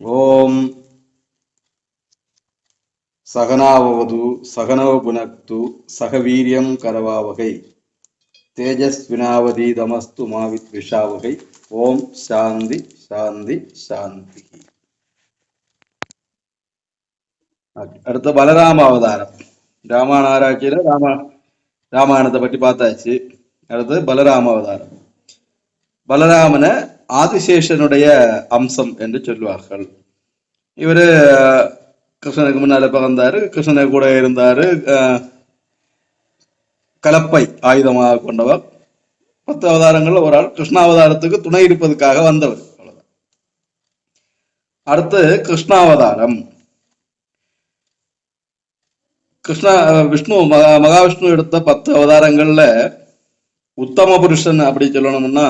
ஓம் சகனாவது சகனோ புனக்து சகவீரியம் கரவாவகை தேஜஸ்வினாவதி தமஸ்து மாவித் விஷாவகை. ஓம் சாந்தி சாந்தி சாந்தி. அடுத்த பலராம அவதாரம். ராமாயண ஆராய்ச்சியில ராமாயணத்தை பற்றி பார்த்தாச்சு. அடுத்து பலராம அவதாரம். பலராமனை ஆதிசேஷனுடைய அம்சம் என்று சொல்வார்கள். இவரு கிருஷ்ணனுக்கு முன்னால பிறந்தாரு, கிருஷ்ணனை கூட இருந்தாரு, கலப்பை ஆயுதமாக கொண்டவர். 10 அவதாரங்கள்ல ஒரு ஆள். கிருஷ்ணாவதாரத்துக்கு துணை இருப்பதற்காக வந்தவர். அடுத்து கிருஷ்ணாவதாரம். விஷ்ணு மகாவிஷ்ணு எடுத்த 10 அவதாரங்கள்ல உத்தம புருஷன் அப்படி சொல்லணும்னா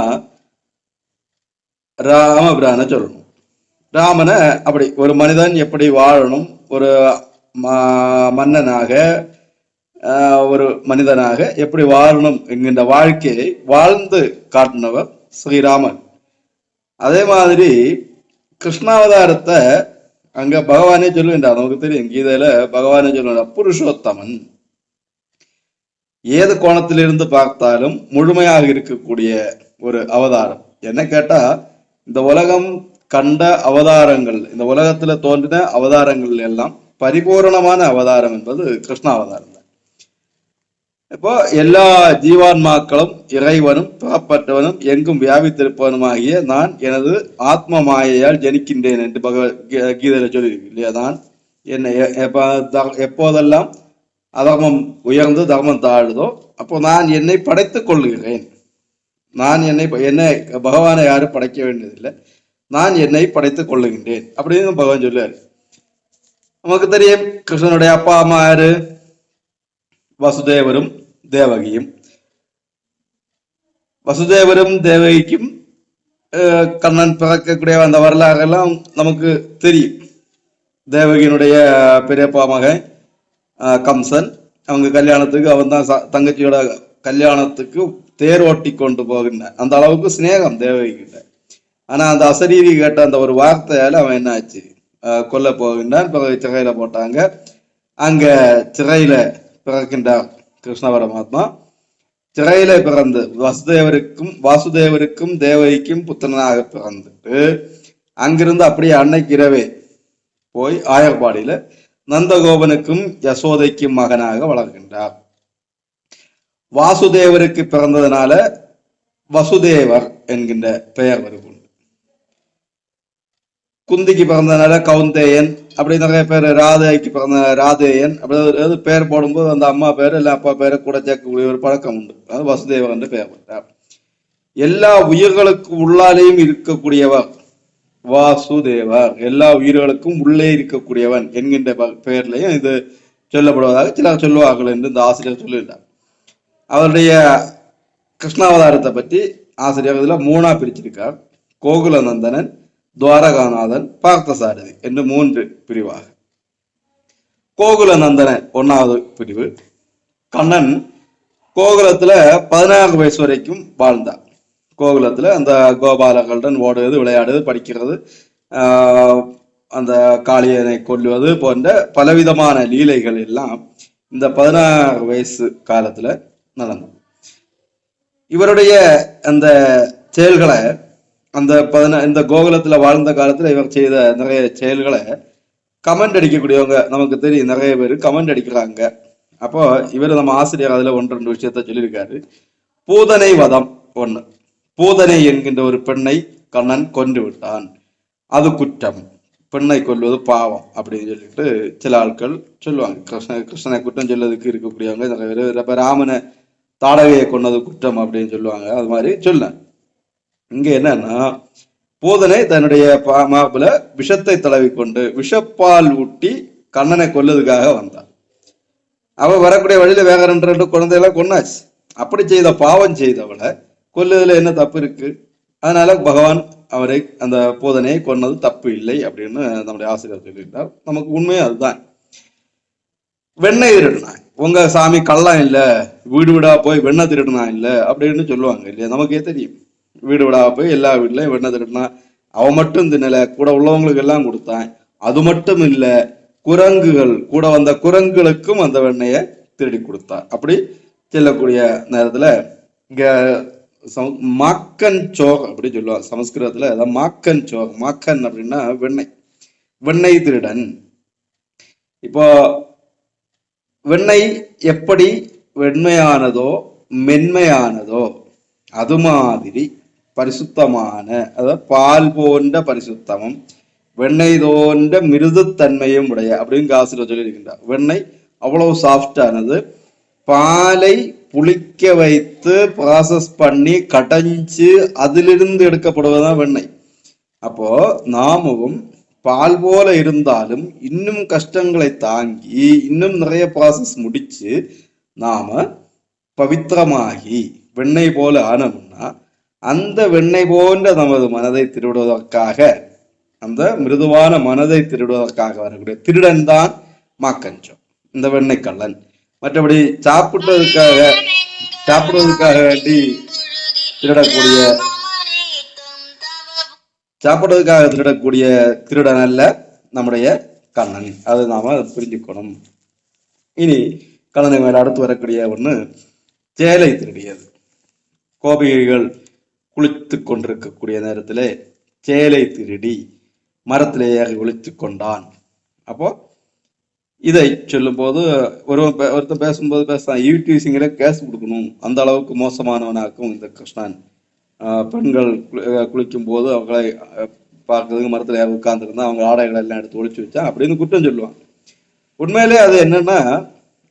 ராமபிரான சொல்லணும். ராமனை அப்படி ஒரு மனிதன் எப்படி வாழணும், ஒரு மன்னனாக ஒரு மனிதனாக எப்படி வாழணும் என்கின்ற வாழ்க்கையை வாழ்ந்து காட்டினவர் ஸ்ரீராமன். அதே மாதிரி கிருஷ்ணாவதாரத்தை அங்க பகவானே சொல்லுகின்றார். நமக்கு தெரியும், கீதையில பகவானே சொல்லுகின்றார், புருஷோத்தமன். ஏது கோணத்திலிருந்து பார்த்தாலும் முழுமையாக இருக்கக்கூடிய ஒரு அவதாரம். என்ன கேட்டா, இந்த உலகம் கண்ட அவதாரங்கள், இந்த உலகத்துல தோன்றின அவதாரங்கள் எல்லாம் பரிபூரணமான அவதாரம் என்பது கிருஷ்ணாவதாரம் தான். இப்போ எல்லா ஜீவான்மாக்களும் இறைவனும் புறப்பட்டவனும் எங்கும் வியாபித்திருப்பவனுமாகிய நான் எனது ஆத்ம மாயையால் ஜனிக்கின்றேன் என்று கீதையில சொல்லியிருக்கு இல்லையா? நான் என்னை எப்போதெல்லாம் அதர்மம் உயர்ந்து தர்மம் தாழுதோ அப்போ நான் என்னை படைத்துக் கொள்ளுகிறேன். நான் என்னை பகவானை யாரும் படைக்க வேண்டியதில்லை, நான் என்னை படைத்துக் கொள்ளுகின்றேன் அப்படின்னு பகவான் சொல்லுவாரு. நமக்கு தெரியும், கிருஷ்ணனுடைய அப்பா அம்மா யாரு? வசுதேவரும் தேவகியும். வசுதேவரும் தேவகிக்கும் கண்ணன் பிறக்கக்கூடிய அந்த வரலாறு எல்லாம் நமக்கு தெரியும். தேவகியினுடைய பெரியப்பா மகன் கம்சன். அவங்க கல்யாணத்துக்கு, அவன் தான் தங்கச்சியோட கல்யாணத்துக்கு தேர் ஓட்டி கொண்டு போகின்ற அந்த அளவுக்கு சிநேகம் தேவகி கிட்ட. ஆனா அந்த அசரீரி கேட்ட அந்த ஒரு வார்த்தையால அவன் என்ன ஆச்சு, கொல்ல போகின்றான். பிறகு சிறையில போட்டாங்க. அங்க சிறையில பிறக்கின்றார் கிருஷ்ண பரமாத்மா. சிறையில பிறந்து வாசுதேவருக்கும் தேவகிக்கும் புத்திரனாக பிறந்துட்டு அங்கிருந்து அப்படியே அன்னைக்கு இரவே போய் ஆயர்பாடியில நந்தகோபனுக்கும் யசோதைக்கும் மகனாக வளர்கின்றார். வாசுதேவருக்கு பிறந்ததுனால வசுதேவர் என்கின்ற பெயர் வருகிறது. குந்திக்கு பிறந்ததுனால கவுந்தேயன், அப்படி நிறைய பேர். ராதைக்கு பிறந்த ராதேயன், அப்படி பேர் போடும்போது அந்த அம்மா பேர் இல்லை அப்பா பேரை கூட சேர்க்கக்கூடிய ஒரு பழக்கம் உண்டு. அது வசுதேவர் என்று பெயர் போட்டார். எல்லா உயிர்களுக்கு உள்ளாலேயும் இருக்கக்கூடியவர் வாசுதேவர், எல்லா உயிர்களுக்கும் உள்ளே இருக்கக்கூடியவன் என்கின்ற பெயர்லையும் இது சொல்லப்படுவதாக சிலர் சொல்லுவார்கள் என்று இந்த ஆசிரியர் சொல்லுகிறார். அவருடைய கிருஷ்ணாவதாரத்தை பற்றி ஆசிரியர் இதுல 3ஆ பிரிச்சிருக்கார். கோகுலநந்தனன், துவாரகாநாதன், பார்த்தசாரதி என்று 3 பிரிவாக. கோகுலநந்தனன் 1வது பிரிவு. கண்ணன் கோகுலத்துல 16 வயசு வரைக்கும் வாழ்ந்தார். கோகுலத்துல அந்த கோபாலர்களுடன் ஓடுவது, விளையாடுவது, படிக்கிறது, அந்த காளியனை கொல்லுவது போன்ற பலவிதமான லீலைகள் எல்லாம் இந்த 16 வயசு காலத்துல நடந்தது. இவருடைய அந்த செயல்களை, அந்த இந்த கோகுலத்துல வாழ்ந்த காலத்துல இவர் செய்த நிறைய செயல்களை கமெண்ட் அடிக்கக்கூடியவங்க நமக்கு தெரியும். நிறைய பேர் கமெண்ட் அடிக்கிறாங்க. அப்போ இவர் நம்ம ஆசிரியர் அதுல 1-2 விஷயத்த சொல்லியிருக்காரு. பூதனை வதம் 1. பூதனை என்கின்ற ஒரு பெண்ணை கண்ணன் கொன்று விட்டான், அது குற்றம், பெண்ணை கொல்வது பாவம் அப்படின்னு சொல்லிட்டு சில ஆட்கள் சொல்லுவாங்க. கிருஷ்ணனை குற்றம் சொல்லதுக்கு இருக்கக்கூடியவங்க நிறைய பேர். ராமனை தாடகையை கொன்னது குற்றம் அப்படின்னு சொல்லுவாங்க. அது மாதிரி சொல்ல இங்க என்னன்னா, பூதனை தன்னுடைய மார்புல விஷத்தை தடவிக்கொண்டு விஷப்பால் ஊட்டி கண்ணனை கொல்லதுக்காக வந்தான். அவ வரக்கூடிய வழியில வேக 2 குழந்தையெல்லாம் கொன்னாச்சு. அப்படி செய்த பாவம் செய்தவளை கொல்லுதுல என்ன தப்பு இருக்கு? அதனால பகவான் அவரை, அந்த பூதனையை கொன்னது தப்பு இல்லை அப்படின்னு நம்முடைய ஆசிரியர் சொல்லியிருந்தார். நமக்கு உண்மையும் அதுதான். வெண்ணெய் திருடினான், உங்க சாமி கள்ளம் இல்ல, வீடு வீடா போய் வெண்ணெய் திருடினா இல்ல அப்படின்னு சொல்லுவாங்க இல்லையா? நமக்கே தெரியும். வீடு வீடா போய் எல்லா வீட்லயும் வெண்ணெய் திருடினா அவன் மட்டும் தின்னல, கூட உள்ளவங்களுக்கு எல்லாம் கொடுத்தான். அது மட்டும் இல்ல, குரங்குகள் கூட வந்த குரங்குகளுக்கும் அந்த வெண்ணெயை திருடி கொடுத்தான். அப்படி செல்லக்கூடிய நேரத்துல இங்க மாக்கன் சோக் அப்படி சொல்லுவாங்க சமஸ்கிருதத்துல. அதான் மாக்கன் சோக். மாக்கன் அப்படின்னா வெண்ணெய், வெண்ணெய் திருடன். இப்போ வெண்ணெய் எப்படி வெண்மையானதோ மென்மையானதோ அது மாதிரி பரிசுத்தமான, அதாவது பால் போன்ற பரிசுத்தமும் வெண்ணெய் தோன்ற மிருதுத்தன்மையும் உடைய அப்படின்னு ஆசிரியர் சொல்லியிருக்கின்றார். வெண்ணெய் அவ்வளவு சாஃப்டானது. பாலை புளிக்க வைத்து ப்ராசஸ் பண்ணி கடைஞ்சு அதிலிருந்து எடுக்கப்படுவதுதான் வெண்ணெய். அப்போ நாமும் பால் போல இருந்தாலும் இன்னும் கஷ்டங்களை தாங்கி இன்னும் நிறைய ப்ராசஸ் முடிச்சு நாம பவித்திரமாகி வெண்ணெய் போல ஆனோம்னா அந்த வெண்ணெய் போன்ற நமது மனதை திருடுவதற்காக, அந்த மிருதுவான மனதை திருடுவதற்காக வரக்கூடிய திருடன் தான் மாக்கஞ்சம், இந்த வெண்ணெய் கள்ளன். மற்றபடி சாப்பிடுவதற்காக வேண்டி திருடக்கூடிய திருடன் அல்ல நம்முடைய கண்ணன். அது நாம புரிஞ்சுக்கணும். இனி கண்ணனை மேல அடுத்து வரக்கூடிய ஒண்ணு சேலை திருடியது. கோபிகைகள் குளித்து கொண்டிருக்கக்கூடிய நேரத்திலே சேலை திருடி மரத்திலே ஏறி ஒளித்து கொண்டான். அப்போ இதை சொல்லும் போது ஒருத்தன் பேசும்போது பேசுறான், ஈவ்டீசிங்கிற கேஸ் கொடுக்கணும், அந்த அளவுக்கு மோசமானவனாக்கும் இந்த கிருஷ்ணன். பெண்கள் குளிக்கும் போது அவங்களை பார்க்கறதுக்கு மரத்துல ஏறி உட்கார்ந்துருந்தா அவங்க ஆடைகளை எல்லாம் எடுத்து ஒழிச்சு வச்சா அப்படின்னு குற்றம் சொல்லுவான். உண்மையிலே அது என்னன்னா,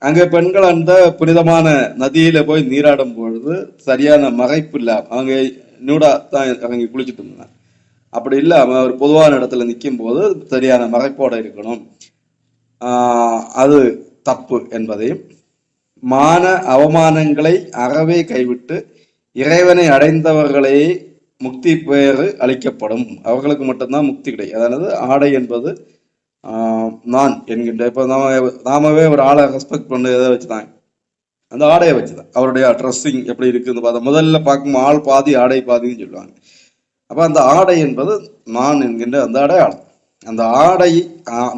அங்க பெண்கள் அந்த புனிதமான நதியில போய் நீராடும் பொழுது சரியான மறைப்பு இல்லாம அவங்க நியூடா தான் இறங்கி குளிச்சுட்டு இருந்தாங்க. அப்படி இல்லாம ஒரு பொதுவான இடத்துல நிற்கும் போது சரியான மறைப்போட இருக்கணும். அது தப்பு என்பதையும், மான அவமானங்களை அறவே கைவிட்டு இறைவனை அடைந்தவர்களே முக்தி பேறு அளிக்கப்படும், அவர்களுக்கு மட்டும்தான் முக்தி கிடைக்கும். அதாவது ஆடை என்பது நான் என்கின்ற, இப்போ நாமவே ஒரு ஆளை ரெஸ்பெக்ட் பண்ண எதை வச்சுதான், அந்த ஆடையை வச்சுதான். அவருடைய ட்ரெஸ்ஸிங் எப்படி இருக்குன்னு பார்த்தா முதல்ல பார்க்கும் ஆள் பாதி ஆடை பாதின்னு சொல்லுவாங்க. அப்ப அந்த ஆடை என்பது நான் என்கின்ற அந்த அடையாளம். அந்த ஆடை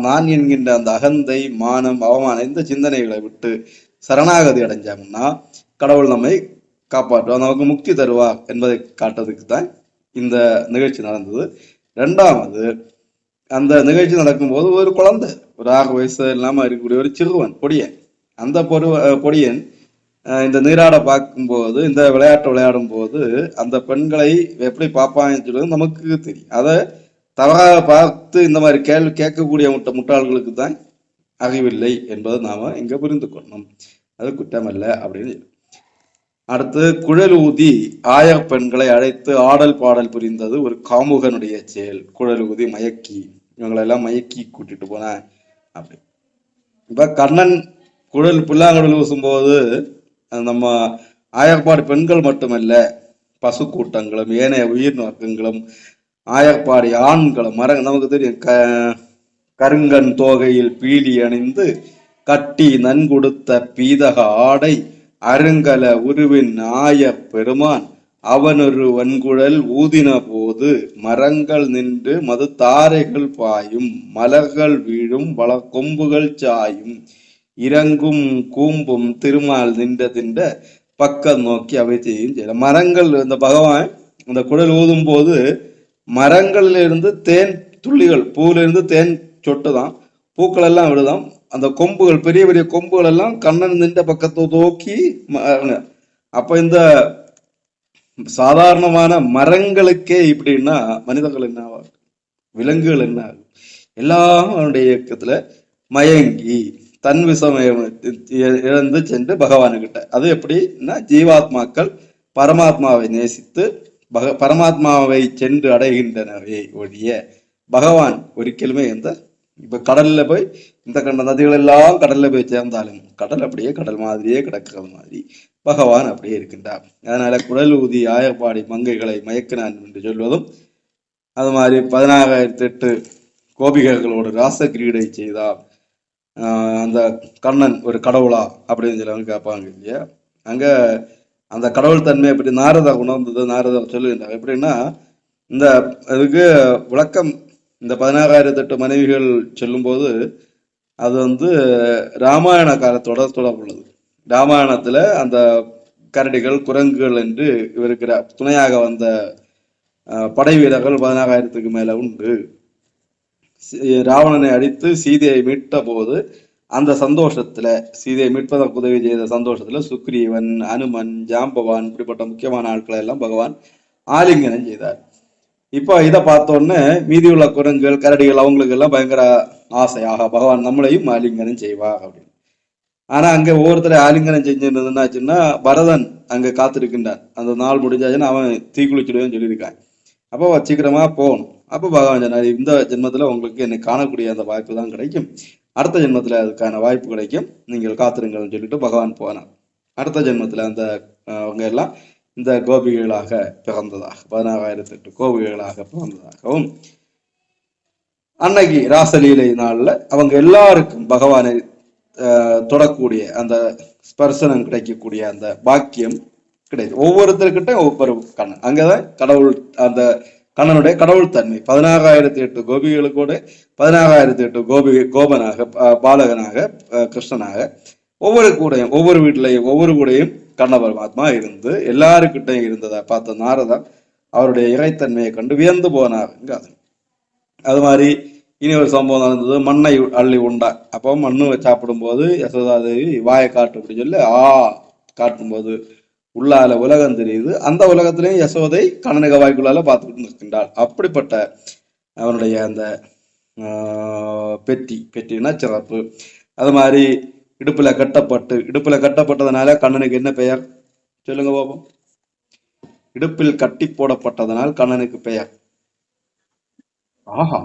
நான் என்கின்ற அந்த அகந்தை, மானம், அவமானம் இந்த சிந்தனைகளை விட்டு சரணாகதி அடைஞ்சாங்கன்னா கடவுள் நம்மை காப்பாற்றுவார், நமக்கு முக்தி தருவார் என்பதை காட்டுறதுக்கு தான் இந்த நிகழ்ச்சி நடந்தது. ரெண்டாவது, அந்த நிகழ்ச்சி நடக்கும்போது ஒரு குழந்தை, ஒரு 6 வயசு இல்லாம இருக்கக்கூடிய ஒரு சிறுவன் பொடியன், அந்த பொடியன் இந்த நீராட பார்க்கும்போது, இந்த விளையாட்டு விளையாடும் போது அந்த பெண்களை எப்படி பார்ப்பாங்கன்னு சொல்றது நமக்கு தெரியும். அதை தவறாக பார்த்து இந்த மாதிரி கேள்வி கேட்கக்கூடிய முட்டாள்களுக்கு தான் அறிவில்லை என்பதை நாம இங்க புரிந்து கொள்ளணும். அது குற்றமல்ல அப்படின்னு. அடுத்து, குழல் ஊதி ஆயர் பெண்களை அழைத்து ஆடல் பாடல் புரிந்தது ஒரு காமுகனுடைய செயல். குழல் ஊதி மயக்கி இவங்களெல்லாம் மயக்கி கூட்டிட்டு போன அப்படி. இப்ப கண்ணன் புல்லாங்குழல் ஊசும்போது நம்ம ஆயர்பாடு பெண்கள் மட்டுமல்ல, பசு கூட்டங்களும் ஏனைய உயிர் வர்க்கங்களும் ஆயர்பாடி ஆண்களும் நமக்கு தெரியும், கருங்கன் தோகையில் பீலி அணிந்து கட்டி நன்கொடுத்த பீதக ஆடை அருங்கல உருவின் ஆய பெருமான் அவனொரு வன்குழல் ஊதின போது மரங்கள் நின்று மது தாரைகள் பாயும் மலர்கள் வீழும் வள கொம்புகள் சாயும் இறங்கும் கூம்பும் திருமால் நின்ற தின்ற பக்கம் நோக்கி அவை செய்யும். மரங்கள், இந்த பகவான் இந்த குழல் ஊதும் போது மரங்கள்ல இருந்து தேன் துள்ளிகள், பூல இருந்து தேன் சொட்டுதான், பூக்கள் எல்லாம் விடுதான். அந்த கொம்புகள், பெரிய பெரிய கொம்புகள் எல்லாம் கண்ணன் நின்ற பக்கத்தை நோக்கி. அப்ப இந்த சாதாரணமான மரங்களுக்கே இப்படின்னா மனிதர்கள் என்ன ஆகும், விலங்குகள் என்ன ஆகும்? எல்லாம் அவனுடைய இயக்கத்துல மயங்கி தன் விசமயம் இழந்து சென்று பகவானுக்கிட்ட. அது எப்படின்னா, ஜீவாத்மாக்கள் பரமாத்மாவை நேசித்து பரமாத்மாவை சென்று அடைகின்றனவே ஒழிய பகவான் ஒரிக்கலுமே இப்ப கடல்ல போய் இந்த கண்ட நதிகள் எல்லாம் கடல்ல போய் சேர்ந்தாலும் கடல் அப்படியே கடல் மாதிரியே கிடக்கிறது மாதிரி பகவான் அப்படியே இருக்கின்றார். அதனால குழல் ஊதி ஆயர்பாடி மங்கைகளை மயக்கினான் என்று சொல்வதும், அது மாதிரி 16,008 கோபிகைகளோடு ராச கிரீடை செய்தார் அந்த கண்ணன் ஒரு கடவுளா அப்படின்னு சொல்லி கேட்பாங்க இல்லையா. அங்க அந்த கடவுள் தன்மையை பற்றி நாரதர் உணர்ந்தது. நாரதர் சொல்லுகின்றார் எப்படின்னா, இந்த இதுக்கு விளக்கம் இந்த 16,008 மனைவிகள் சொல்லும்போது அது ராமாயண காலத்தோட தொடர்புள்ளது. ராமாயணத்துல அந்த கரடிகள் குரங்குகள் என்று இவருக்கு துணையாக வந்த படை வீரர்கள் 16,000க்கு மேல உண்டு. ராவணனை அடித்து சீதையை மீட்ட போது அந்த சந்தோஷத்துல, சீதையை மீட்பதற்கு உதவி செய்த சந்தோஷத்துல சுக்ரீவன், அனுமன், ஜாம்பவான் இப்படிப்பட்ட முக்கியமான ஆட்களை எல்லாம் பகவான் ஆலிங்கனம் செய்தார். இப்போ இதை பார்த்தோன்னே மீதி உள்ள குரங்குகள் கரடிகள் அவங்களுக்கு எல்லாம் பயங்கர ஆசையாக பகவான் நம்மளையும் ஆலிங்கனம் செய்வார் அப்படின்னு. ஆனா அங்க ஒவ்வொருத்தரை ஆலிங்கனம் செஞ்சிருந்ததுன்னாச்சுன்னா பரதன் அங்க காத்திருக்கின்றான். அந்த நாள் முடிஞ்சாச்சுன்னா அவன் தீக்குளிச்சுடுவேன்னு சொல்லியிருக்கான். அப்போ சீக்கிரமா போகணும். அப்போ பகவான் சொன்னார், இந்த ஜென்மத்துல உங்களுக்கு என்னை காணக்கூடிய அந்த வாய்ப்பு தான் கிடைக்கும், அடுத்த ஜென்மத்துல அதுக்கான வாய்ப்பு கிடைக்கும், நீங்கள் காத்திருங்கள்னு சொல்லிட்டு பகவான் போனான். அடுத்த ஜென்மத்துல அந்த அவங்க எல்லாம் இந்த கோபிகைகளாக பிறந்ததாக, 16,008 கோபிகைகளாக பிறந்ததாகவும், அன்னைக்கு ராசலீலை நாள்ல அவங்க எல்லாருக்கும் பகவானை தொடக்கூடிய அந்த ஸ்பர்சனம் கிடைக்கக்கூடிய அந்த பாக்கியம் கிடையாது. ஒவ்வொருத்தருக்கிட்ட ஒவ்வொரு கண்ணன். அங்கதான் கடவுள், அந்த கண்ணனுடைய கடவுள் தன்மை. 16,008 கோபிகளுக்கூட 16,008 கோபனாக, பாலகனாக, கிருஷ்ணனாக ஒவ்வொரு கூடையும், ஒவ்வொரு வீட்டிலையும், ஒவ்வொரு கூடையும் கண்ண பரமாத்மா இருந்து எல்லாருக்கிட்டையும் இருந்ததா பார்த்த நாரதா அவருடைய இறைத்தன்மையை கண்டு வியந்து போனாருங்க. அது மாதிரி இனி ஒரு சம்பவம் நடந்தது. மண்ணை அள்ளி உண்டா. அப்போ மண்ணு சாப்பிடும் போது யசோதாதேவி வாயை காட்டு அப்படி சொல்லி காட்டும்போது உள்ளால உலகம் தெரியுது. அந்த உலகத்திலையும் யசோதை கண்ணனுக வாய்க்குள்ளால பார்த்துக்கிட்டு நிற்கின்றாள். அப்படிப்பட்ட அவனுடைய அந்த பெட்டினா சிறப்பு. அது மாதிரி இடுப்புல கட்டப்பட்டதுனால கண்ணனுக்கு என்ன பெயர் சொல்லுங்க பாப்போம். இடுப்பில் கட்டி போடப்பட்டதனால் கண்ணனுக்கு பெயர் ஆஹா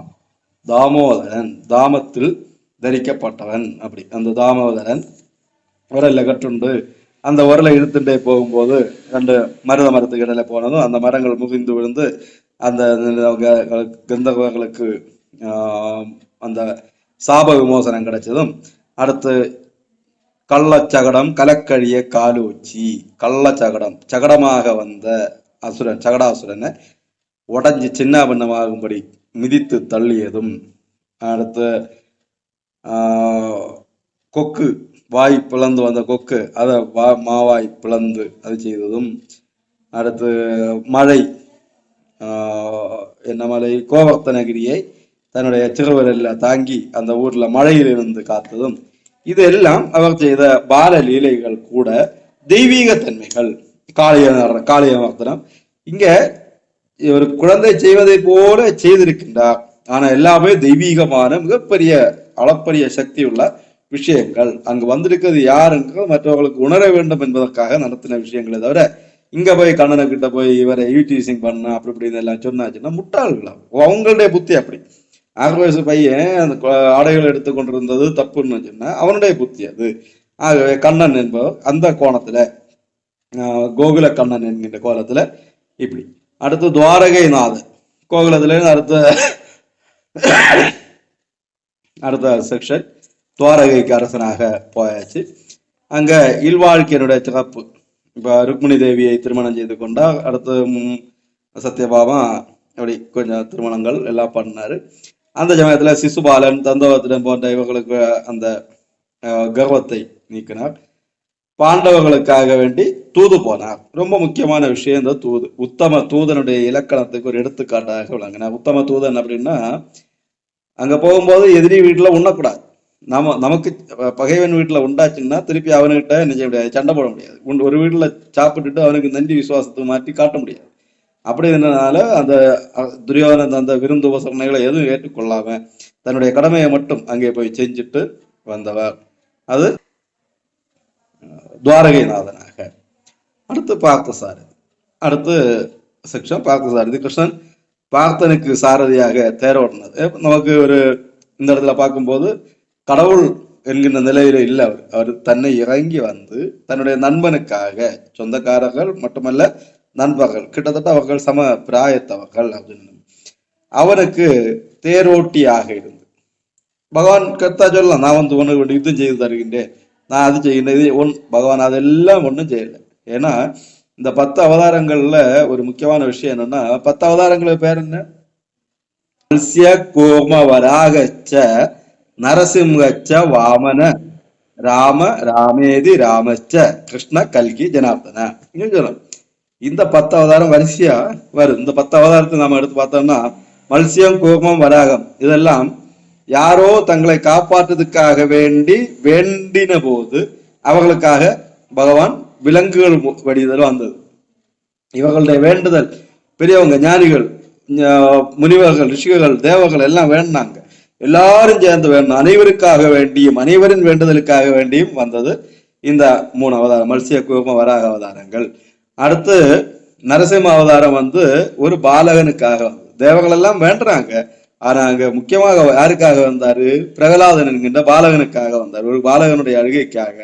தாமோதரன், தாமத்தில் தரிக்கப்பட்டவன். அப்படி அந்த தாமோதரன் உரல்ல கட்டுண்டு அந்த உரலை இழுத்துட்டே போகும்போது 2 மருத்துவத்துக்கு இடையில போனதும் அந்த மரங்கள் முகிந்து விழுந்து அந்த கந்தவர்களுக்கு அந்த சாப விமோசனம் கிடைச்சதும், அடுத்து கள்ளச்சகடம் கலக்கழிய காலூச்சி, சகடமாக வந்த அசுரன், சகடாசுரனை உடஞ்சி சின்ன பின்னமாகும்படி மிதித்து தள்ளியதும், அடுத்து கொக்கு வாய் பிளந்து வந்த கொக்கு அதை மாவாய் பிளந்து அது செய்ததும், அடுத்து மழை, என்ன மலை, கோவர்த்தனகிரியை தன்னுடைய திருவரில் தாங்கி அந்த ஊர்ல மழையிலிருந்து காத்ததும், இதெல்லாம் அவர் செய்த பால லீலைகள் கூட தெய்வீக தன்மைகள். காளியமர்த்தனம் இங்க ஒரு குழந்தை செய்வதை போல செய்திருக்கின்றார். ஆனா எல்லாமே தெய்வீகமான மிகப்பெரிய அளப்பரிய சக்தி உள்ள விஷயங்கள். அங்கு வந்திருக்கிறது யாருங்கிறது மற்றவர்களுக்கு உணர வேண்டும் என்பதற்காக நடத்தின விஷயங்களை தவிர இங்க போய் கண்ணனை கிட்ட போய் இவரை யூடிசிங் பண்ண அப்படி இப்படின்னு எல்லாம் சொன்னாச்சுன்னா முட்டாள்களா. அவங்களுடைய புத்தி அப்படி. 6 வயசு பையன் அந்த ஆடைகள் எடுத்து கொண்டிருந்தது தப்புன்னு சொன்னா அவனுடைய புத்தி அது. ஆகவே கண்ணன் என்பவர் அந்த கோணத்துல, கோகுல கண்ணன் என்கின்ற கோலத்துல இப்படி. அடுத்து துவாரகை நாதன் கோகுலத்துல அடுத்த செக்ஷன் துவாரகைக்கு அரசனாக போயாச்சு. அங்க இல்வாழ்க்கையினுடைய சிறப்பு. இப்ப ருக்மிணி தேவியை திருமணம் செய்து கொண்டா. அடுத்து சத்யபாமா அப்படி கொஞ்சம் திருமணங்கள் எல்லாம் பண்ணாரு. அந்த சமயத்துல சிசுபாலன், தந்தவத்திரன் போன்ற இவர்களுக்கு அந்த கர்வத்தை நீக்கினார். பாண்டவர்களுக்காக வேண்டி தூது போனார். ரொம்ப முக்கியமான விஷயம் இந்த தூது. உத்தம தூதனுடைய இலக்கணத்துக்கு ஒரு எடுத்துக்காட்டாக விளங்கினார். உத்தம தூதன் அப்படின்னா அங்க போகும்போது எதிரி வீட்டுல உண்ணக்கூடாது. நமக்கு பகைவன் வீட்டுல உண்டாச்சுன்னா திருப்பி அவனுக்கிட்ட என்ன செய்ய முடியாது, சண்டை போட முடியாது. ஒரு வீட்டுல சாப்பிட்டுட்டு அவனுக்கு நன்றி விசுவாசத்தை மாற்றி காட்ட முடியாது. அப்படி இருந்ததுனால அந்த துரியோதன அந்த விருந்து உபசரணைகளை எதுவும் ஏற்றுக்கொள்ளாம தன்னுடைய கடமையை மட்டும் அங்கே போய் செஞ்சுட்டு வந்தவர். அது துவாரகைநாதனாக. அடுத்து பார்த்தசாரதி. அடுத்து செக்ஷன் பார்த்தசாரதி. கிருஷ்ணன் பார்த்தனுக்கு சாரதியாக தேரோடினது. நமக்கு ஒரு இந்த இடத்துல பார்க்கும்போது கடவுள் என்கின்ற நிலையில இல்லை. அவர் தன்னை இறங்கி வந்து தன்னுடைய நண்பனுக்காக, சொந்தக்காரர்கள் மட்டுமல்ல நண்பர்கள், கிட்டத்தட்ட அவர்கள் சம பிராயத்தவர்கள் அப்படின்னு அவனுக்கு தேரோட்டியாக இருந்து பகவான் கர்த்தா சொல்லலாம், நான் உனக்கு யுத்தம் செய்து தருகின்றேன், நான் அது செய்கின்றேன், இது பகவான் அதெல்லாம் ஒன்றும் செய்யலை. ஏன்னா இந்த 10 அவதாரங்கள்ல ஒரு முக்கியமான விஷயம் என்னன்னா, 10 அவதாரங்களுக்கு பேர் என்ன? மத்ஸ்ய கூர்ம வராகச்ச நரசிம்ஹச்ச வாமன ராம ராமேதி ராமச்ச கிருஷ்ண கல்கி ஜனார்தன. சொல்லணும். இந்த 10 அவதாரம் வரிசையா வரும். இந்த 10 அவதாரத்தை நாம எடுத்து பார்த்தோம்னா, மத்ஸ்யம் கூர்மம் வராகம் இதெல்லாம் யாரோ தங்களை காப்பாற்றுவதற்காக வேண்டின போது அவர்களுக்காக பகவான் விலங்குகள் வடிதல் வந்தது. இவர்களுடைய வேண்டுதல் பெரியவங்க, ஞானிகள், முனிவர்கள், ரிஷிகள், தேவர்கள் எல்லாம் வேண்டாங்க. எல்லாரும் சேர்ந்து வேணும். அனைவருக்காக வேண்டியும் அனைவரின் வேண்டுதலுக்காக வேண்டியும் வந்தது இந்த 3 அவதாரம், மத்ஸ்ய கூர்ம வராக அவதாரங்கள். அடுத்து நரசிம்ம அவதாரம் ஒரு பாலகனுக்காக வந்தது. தேவர்கள் எல்லாம் வேண்டுறாங்க. ஆனா அங்க முக்கியமாக யாருக்காக வந்தாரு? பிரகலாதன் என்கின்ற பாலகனுக்காக வந்தார். ஒரு பாலகனுடைய அழுகைக்காக,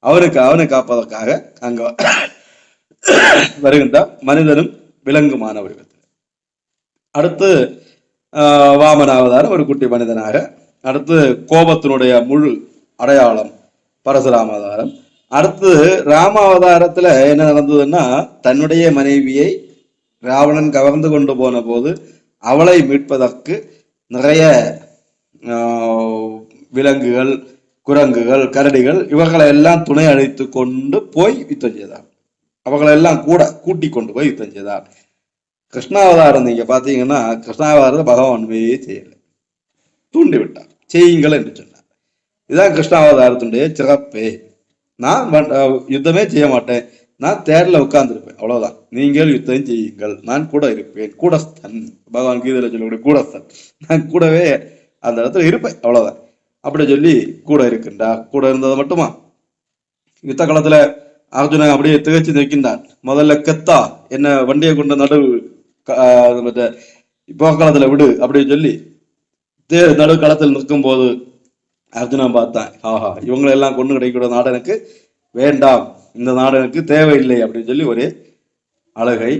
அவனை காப்பதற்காக அங்க வருகின்ற மனிதனும் விலங்குமான வடிவத்தில். அடுத்து வாமன அவதாரம் ஒரு குட்டி மனிதனாக. அடுத்து கோபத்தினுடைய முழு அடையாளம் பரசுராம அவதாரம். அடுத்து ராம அவதாரத்துல என்ன நடந்ததுன்னா, தன்னுடைய மனைவியை ராவணன் கவர்ந்து கொண்டு போன போது அவளை மீட்பதற்கு நிறைய விலங்குகள், குரங்குகள், கரடிகள் இவர்களை எல்லாம் துணை அழைத்து கொண்டு போய் யுத்தம் செய்தார். அவர்களை எல்லாம் கூட்டி கொண்டு போய் யுத்தம் செய்தார். கிருஷ்ணாவதாரம் நீங்க பாத்தீங்கன்னா, கிருஷ்ணாவதாரத்தை பகவான் உண்மையே செய்யலை, தூண்டி விட்டார், செய்யுங்கள் என்று சொன்னார். இதுதான் கிருஷ்ணாவதாரத்தினுடைய சிறப்பே. நான் யுத்தமே செய்ய மாட்டேன், நான் தேர்ல உட்கார்ந்துருப்பேன், அவ்வளவுதான். நீங்கள் யுத்தம் செய்யுங்கள், நான் கூட இருப்பேன். கூடஸ்தன், பகவான் கீதையில சொல்லக்கூடிய கூடஸ்தன், நான் கூடவே அந்த இடத்துல இருப்பேன், அவ்வளவுதான். அப்படி சொல்லி கூட இருக்கின்றார். கூட இருந்தது மட்டுமா, யுத்த காலத்துல அர்ஜுனன் அப்படியே திகச்சு நிற்கின்றான். முதல்ல கெத்தா என்ன வண்டியை கொண்ட நடுவு போர்க்களத்துல விடு அப்படின்னு சொல்லி நடு களத்தில் நிற்கும் போது அர்ஜுனன் பார்த்தான், ஆஹா இவங்களை எல்லாம் கொண்டு கிடைக்கிற நாடு எனக்கு வேண்டாம், இந்த நாடு எனக்கு தேவையில்லை அப்படின்னு சொல்லி ஒரே அழகை.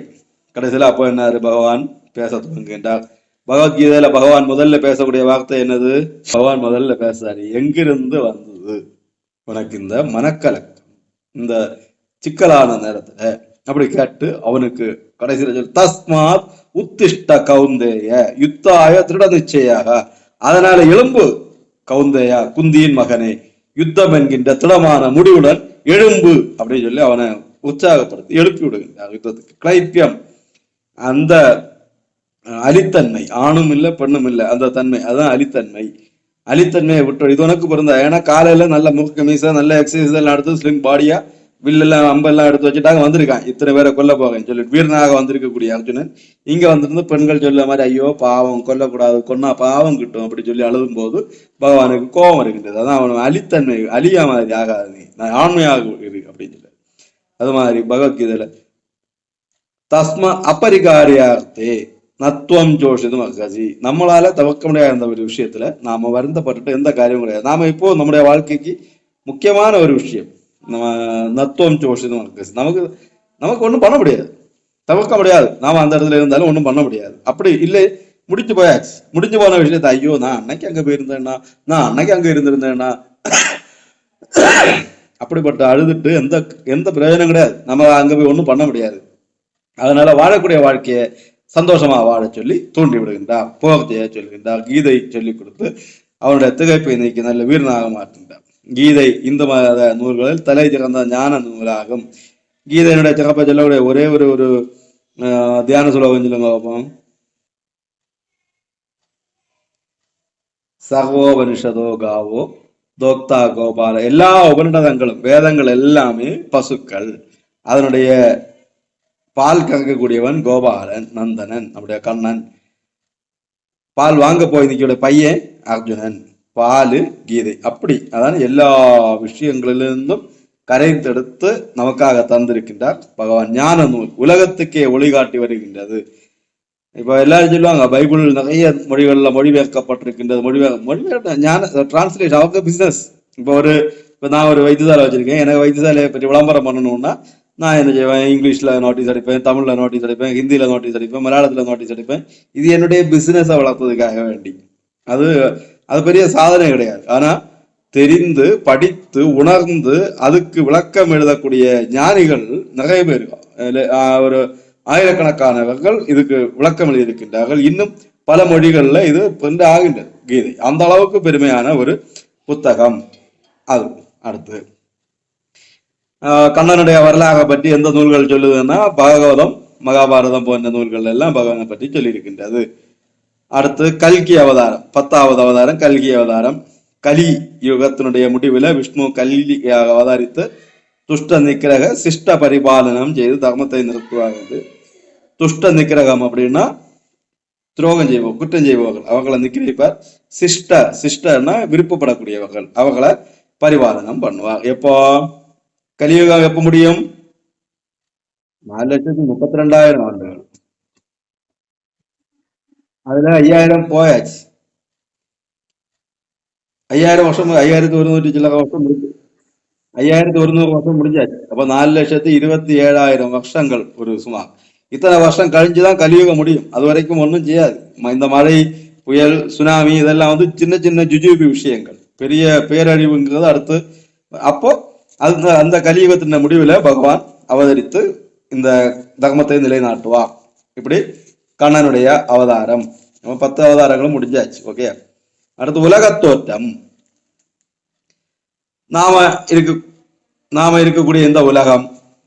கடைசியில அப்போ என்னாரு, பகவான் பேச துவங்குகின்றார். பகவத்கீதையில பகவான் முதல்ல பேசக்கூடிய வார்த்தை என்னது? பகவான் முதல்ல பேசுறாரு, எங்கிருந்து வந்தது உனக்கு இந்த மனக்கலக்கம், இந்த சிக்கலான நேரத்துல அப்படி கேட்டு அவனுக்கு கடைசியில சொல்லி, தஸ்மாத் உத்திஷ்ட கௌந்தேய யுத்தாய திருட நிச்சயாக, அதனால எழும்பு கௌந்தேயா, குந்தியின் மகனே, யுத்தம் என்கின்ற திடமான முடிவுடன் எழும்பு அப்படின்னு சொல்லி அவனை உற்சாகப்படுத்தி எழுப்பி விடுகின்றார் யுத்தத்துக்கு. கிளைப்பியம், அந்த அலித்தன்மை, ஆணும் இல்லை பெண்ணும் இல்லை, அந்த தன்மை, அதான் அலித்தன்மை. அலித்தன்மையை விட்டு இது உனக்கு பிறந்த. ஏன்னா காலையில நல்ல முறுக்கு மீச, நல்ல எக்ஸசைஸ் எல்லாம் எடுத்து ஸ்லிங் பாடியா வில்லெல்லாம் அம்பெல்லாம் எடுத்து வச்சுட்டாங்க, வந்திருக்கான் இத்தனை பேரை கொல்ல போகன்னு சொல்லிட்டு வீரனாக வந்திருக்கக்கூடிய அர்ஜுனன் இங்க வந்திருந்து பெண்கள் சொல்ல மாதிரி, ஐயோ பாவம் கொல்லக்கூடாது, கொன்னா பாவம் கிட்டும் அப்படி சொல்லி அழுதும் போது பகவானுக்கு கோபம் இருக்கின்றது. அதான் அவன் அலித்தன்மை, அழியா மாதிரி ஆகாது, நீ நான் ஆண்மையாக இரு அப்படின்னு சொல்லி. அது மாதிரி பகவத்கீதையில தஸ்ம அப்பரிகாரியார்த்தே நத்துவம் ஜோஷிதும் அகசி, நம்மளால தவிர்க்க முடியாத ஒரு விஷயத்துல நாம வருந்தப்பட்டுட்டு எந்த காரியமும் கிடையாது. நாம இப்போ நம்முடைய வாழ்க்கைக்கு முக்கியமான ஒரு விஷயம் நத்துவம் ஜோஷிதும் அகசி, நமக்கு ஒன்றும் பண்ண முடியாது, தவிர்க்க முடியாது. நாம அந்த இடத்துல இருந்தாலும் ஒன்றும் பண்ண முடியாது. அப்படி இல்லை, முடிஞ்சு போயாச்சு. முடிஞ்சு போன விஷயத்த, ஐயோ நான் அன்னைக்கு அங்க போயிருந்தேன்னா, நான் அன்னைக்கு அங்க இருந்திருந்தேன்னா அப்படிப்பட்ட அழுதுட்டு எந்த பிரயோஜனம் கிடையாது. நம்ம அங்க போய் ஒன்றும் பண்ண முடியாது. அதனால வாழக்கூடிய வாழ்க்கையை சந்தோஷமா வாழ சொல்லி தூண்டி விடுகின்றார். போகத்தைய சொல்கின்றார். கீதை சொல்லி கொடுத்து அவனுடைய திகைப்பை நீக்கி நல்ல வீரனாக மாற்றுகின்றார். கீதை இந்து மத நூல்களில் தலை சிறந்த ஞான நூலாகும். கீதையினுடைய சிறப்பை சொல்லக்கூடிய ஒரே ஒரு தியான சுலோகம் சொல்லுங்க பார்ப்போம். சகோபனிஷதோ காவோ தோக்தா கோபால, எல்லா உபனிஷதங்களும் வேதங்கள் எல்லாமே பசுக்கள், அதனுடைய பால் கறக்கக்கூடியவன் கோபாலன், நந்தனன், நம்முடைய கண்ணன். பால் வாங்க போய் நிற்கிற பையன் அர்ஜுனன், பாலு கீதை. அப்படி அதான் எல்லா விஷயங்களிலிருந்தும் கரைத்தெடுத்து நமக்காக தந்திருக்கின்றார் பகவான். ஞான நூல் உலகத்துக்கே ஒளிகாட்டி வருகின்றது. இப்ப எல்லாரும் சொல்லுவாங்க பைபிள் நிறைய மொழிகள்ல மொழிபெயர்க்கப்பட்டிருக்கின்றது. மொழிபெயர்க்க ஞான டிரான்ஸ்லேட் அவங்க பிசினஸ். இப்போ நான் ஒரு வைத்தியசாலை வச்சிருக்கேன். எனக்கு வைத்தியசாலையை பற்றி விளம்பரம் பண்ணணும்னா நான் என்ன செய்வேன், இங்கிலீஷ்ல நோட்டீஸ் அடிப்பேன், தமிழ்ல நோட்டீஸ் அடிப்பேன், ஹிந்தியில நோட்டீஸ் அடிப்பேன், மலையாளத்துல நோட்டீஸ் அடிப்பேன். இது என்னுடைய பிசினஸை வளர்த்ததுக்காக வேண்டி. அது பெரிய சாதனை கிடையாது. ஆனா தெரிந்து படித்து உணர்ந்து அதுக்கு விளக்கம் எழுதக்கூடிய ஞானிகள் நிறைய பேர் ஒரு ஆயிரக்கணக்கானவர்கள் இதுக்கு விளக்கம் எழுதியிருக்கின்றார்கள். இன்னும் பல மொழிகள்ல இது பிரிண்ட் ஆகின்றது கீதை. அந்த அளவுக்கு பெருமையான ஒரு புத்தகம் அது. அடுத்து கண்ணனுடைய வரலாறை பற்றி எந்த நூல்கள் சொல்லுதுன்னா பாகவதம், மகாபாரதம் போன்ற நூல்கள் எல்லாம் பகவானை பற்றி சொல்லியிருக்கின்றது. அடுத்து கல்கி அவதாரம், 10வது அவதாரம் கல்கி அவதாரம். கலி யுகத்தினுடைய முடிவில் விஷ்ணு கல்கியாக அவதரித்து துஷ்ட நிக்கிரக சிஷ்ட பரிபாலனம் செய்து தர்மத்தை நிறுத்துவாங்க. துஷ்ட நிக்கிரகம் அப்படின்னா துரோகம் செய்வோம், குற்றம் செய்பவர்கள், அவங்களை நிக்கிரகிப்பார். சிஷ்டர்னா விருப்பப்படக்கூடியவர்கள், அவங்களை பரிபாலனம் பண்ணுவார். எப்போ கலியுகம் எப்ப முடியும்? 4,32,000 ஆண்டுகள். அதுல 5000 போயாச்சு. 5000 வருஷம், 5100 சில வருஷம் முடிஞ்சு, 5100 வருஷம் முடிஞ்சாச்சு. அப்ப 4,27,000 வருஷங்கள் ஒரு சுமார். இத்தனை வருஷம் கழிஞ்சுதான் கலியுகம் முடியும். அது வரைக்கும் ஒன்றும் செய்யாது. இந்த மழை, புயல், சுனாமி இதெல்லாம் சின்ன சின்ன ஜுஜுபி விஷயங்கள். பெரிய பேரழிவுங்கிறது அடுத்து. அப்போ அந்த அந்த கலியுகத்தின் முடிவுல பகவான் அவதரித்து இந்த தர்மத்தை நிலைநாட்டுவார். இப்படி கண்ணனுடைய அவதாரம். 10 அவதாரங்களும் முடிஞ்சாச்சு. ஓகே. அடுத்து உலகத்தோற்றம். நாம இருக்கக்கூடிய இந்த உலகம்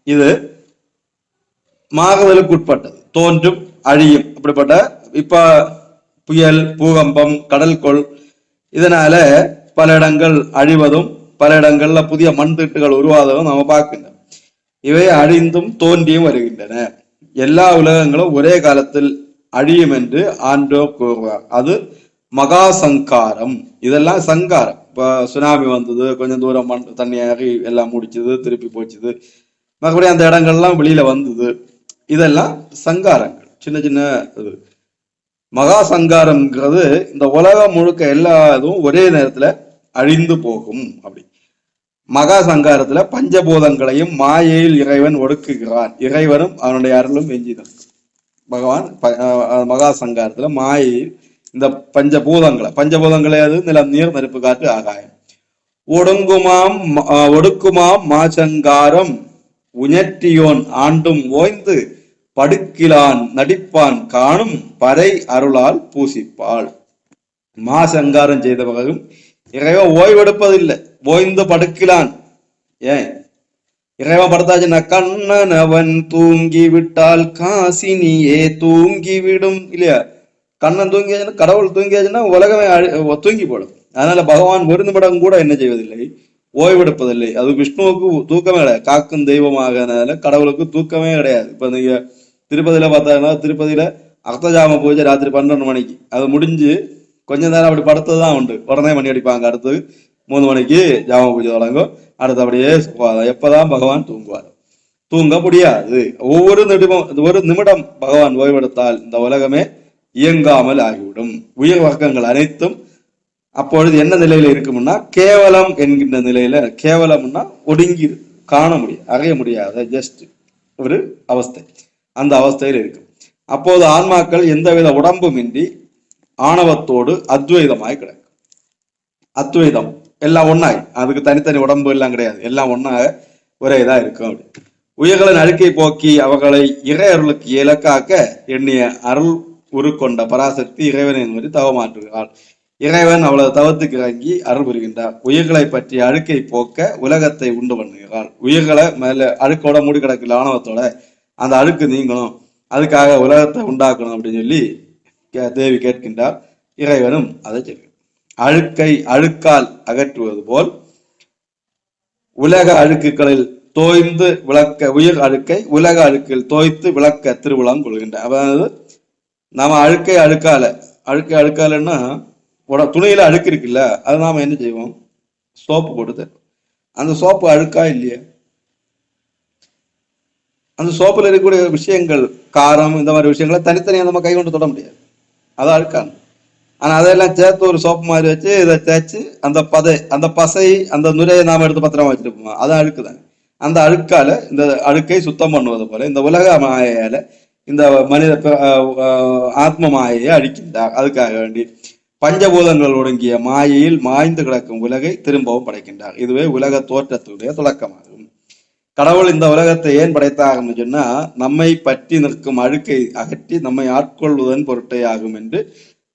இது மாறுதலுக்கு உட்பட்டது, தோன்றும் அழியும். அப்படிப்பட்ட இப்ப புயல், பூகம்பம், கடல்கொள் இதனால பல இடங்கள் அழிவதும் பல இடங்கள்ல புதிய மண் திட்டுகள் உருவாவதும் நாம பார்க்கின்றோம். இவை அழிந்தும் தோன்றியும் வருகின்றன. எல்லா உலகங்களும் ஒரே காலத்தில் அழியும் என்று ஆண்டோர் கூறுவார். அது மகா சங்காரம். இதெல்லாம் சங்காரம். இப்ப சுனாமி வந்தது, கொஞ்சம் தூரம் தண்ணியாகி எல்லாம் முடிச்சது, திருப்பி போச்சுது, மறுபடியும் அந்த இடங்கள்லாம் வெளியில வந்தது. இதெல்லாம் சங்காரங்கள், சின்ன சின்ன இது. மகா சங்காரம்ங்கிறது இந்த உலகம் முழுக்க எல்லா இதுவும் ஒரே நேரத்துல அழிந்து போகும். அப்படி மகா சங்காரத்துல பஞ்சபூதங்களையும் மாயையில் இறைவன் ஒடுக்குகிறான். இறைவனும் அவனுடைய அருளும் வெஞ்சிதான். பகவான் மகா சங்காரத்துல மாயையில் இந்த பஞ்சபூதங்களை அது நிலம், நீர், நெருப்பு, காற்று, ஆகாயம். ஒடுக்குமாம் மாசங்காரம் உஞற்றியோன் ஆண்டும் ஓய்ந்து படுக்கிலான் நடிப்பான் காணும் பறை அருளால் பூசிப்பாள். மாசங்காரம் செய்தவர்களும் இறைவன் ஓய்வெடுப்பதில்லை, ஓய்ந்து படுக்கிலான். ஏன் இறைவன் படுத்தாச்சுன்னா கண்ணன் அவன் தூங்கி விட்டால் காசினியே தூங்கிவிடும் இல்லையா? கண்ணன் தூங்கியாச்சுன்னா, கடவுள் தூங்கியாச்சுன்னா உலகமே தூங்கி போடும். அதனால பகவான் ஒரு நிமிடம் கூட என்ன செய்வதில்லை, ஓய்வெடுப்பதில்லை. அது விஷ்ணுவுக்கு தூக்கமே கிடையாது, காக்கும் தெய்வமாக கடவுளுக்கு தூக்கமே கிடையாது. இப்ப நீங்க திருப்பதியில பார்த்தாங்கன்னா, திருப்பதியில அர்த்தஜாம பூஜை ராத்திரி 12 மணிக்கு அது முடிஞ்சு கொஞ்ச நேரம் அப்படி படுத்ததுதான் உண்டு. உடனே மணி அடிப்பாங்க. அடுத்து 3 மணிக்கு ஜாம பூஜை தொடங்கும். அடுத்து அப்படியே எப்பதான் பகவான் தூங்குவார்? தூங்க முடியாது. ஒரு நிமிடம் பகவான் ஓய்வெடுத்தால் இந்த உலகமே இயங்காமல் ஆகிவிடும். உயிர் வர்க்கங்கள் அனைத்தும் அப்பொழுது என்ன நிலையில இருக்கும்னா கேவலம் என்கின்ற நிலையில, கேவலம்னா ஒடுங்கி காண முடியாது, அறிய முடியாத ஜஸ்ட் ஒரு அவஸ்தை, அந்த அவஸ்தையில் இருக்கும். அப்போது ஆன்மாக்கள் எந்தவித உடம்பும் இன்றி ஆணவத்தோடு அத்வைதமாய் கிடக்கும். அத்வைதம் எல்லாம் ஒன்னாய், அதுக்கு தனித்தனி உடம்பு எல்லாம் கிடையாது, எல்லாம் ஒன்னாக ஒரே இதா இருக்கும். அப்படி உயிர்களின் அழுக்கை போக்கி அவர்களை இறை அருளுக்கு இலக்காக்க எண்ணிய அருள் உருக்கொண்ட பராசக்தி இறைவனை என்பதை தவமாற்றுகிறாள். இறைவன் அவளது தவத்துக்கு இறங்கி அருள் புரிகின்றார். உயிர்களை பற்றி அழுக்கை போக்க உலகத்தை உண்டு பண்ணுகிறாள். உயிர்களை மேல அழுக்கோட மூடி கிடக்கல, ஆணவத்தோட அந்த அழுக்கு நீங்கணும், அதுக்காக உலகத்தை உண்டாக்கணும் அப்படின்னு சொல்லி தேவி கேட்கின்றார். இறைவனும் அதை சொல்கிறார். அழுக்கை அழுக்கால் அகற்றுவது போல் உலக அழுக்குகளில் தோய்ந்து விளக்க, உயிர் அழுக்கை உலக அழுக்கில் தோய்த்து விளக்க திருவிழாம் கொள்கின்றார். அதாவது நாம அழுக்காலன்னா துணியில அழுக்கு இருக்குல்ல, அது நாம என்ன செய்வோம், சோப்பு போட்டு, அந்த சோப்பு அழுக்கா இல்லையா? அந்த சோப்புல இருக்கக்கூடிய விஷயங்கள், காரம், இந்த மாதிரி விஷயங்களை தனித்தனியா நம்ம கை கொண்டு தொட முடியாது, அது அழுக்கான. ஆனா அதையெல்லாம் சேர்த்து ஒரு சோப்பு மாதிரி வச்சு இதை தேய்ச்சி அந்த பசை அந்த நுரையை நாம எடுத்து பத்திரமா வச்சிருப்போமா, அது அழுக்குதான். அந்த அழுக்கால இந்த அழுக்கை சுத்தம் பண்ணுவது போல இந்த உலக மாயையால இந்த மனித ஆத்ம மாயையை அழிக்கின்றார். அதுக்காக வேண்டி பஞ்சபூதங்கள் ஒடுங்கிய மாயையில் மாய்ந்து கிடக்கும் உலகை திரும்பவும் படைக்கின்றார். இதுவே உலக தோற்றத்துடைய தொடக்கமாகும். கடவுள் இந்த உலகத்தை ஏன் படைத்தார்னு சொன்னா நம்மை பற்றி நிற்கும் அழுக்கை அகற்றி நம்மை ஆட்கொள்வதன் பொருட்டே ஆகும் என்று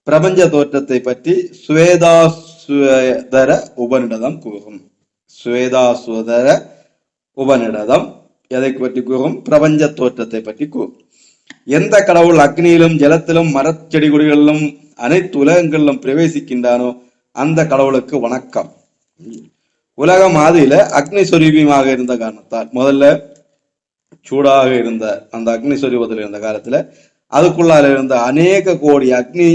பிரபஞ்ச தோற்றத்தை பற்றி சுவேதாசுதர உபநிடதம் கூறும். சுவேதாசுதர உபநிடதம் எதை பற்றி கூறும்? பிரபஞ்ச தோற்றத்தை பற்றி கூறும். எந்த கடவுள் அக்னியிலும் ஜலத்திலும் மரச்செடி கொடிகளிலும் அனைத்து உலகங்களிலும் பிரவேசிக்கின்றானோ அந்த கடவுளுக்கு வணக்கம். உலகம் ஆதியில அக்னி சொரூபியமாக இருந்த காரணத்தால், முதல்ல சூடாக இருந்த அந்த அக்னி சொரூபத்தில் இருந்த காலத்துல அதுக்குள்ளால இருந்த அநேக கோடி அக்னி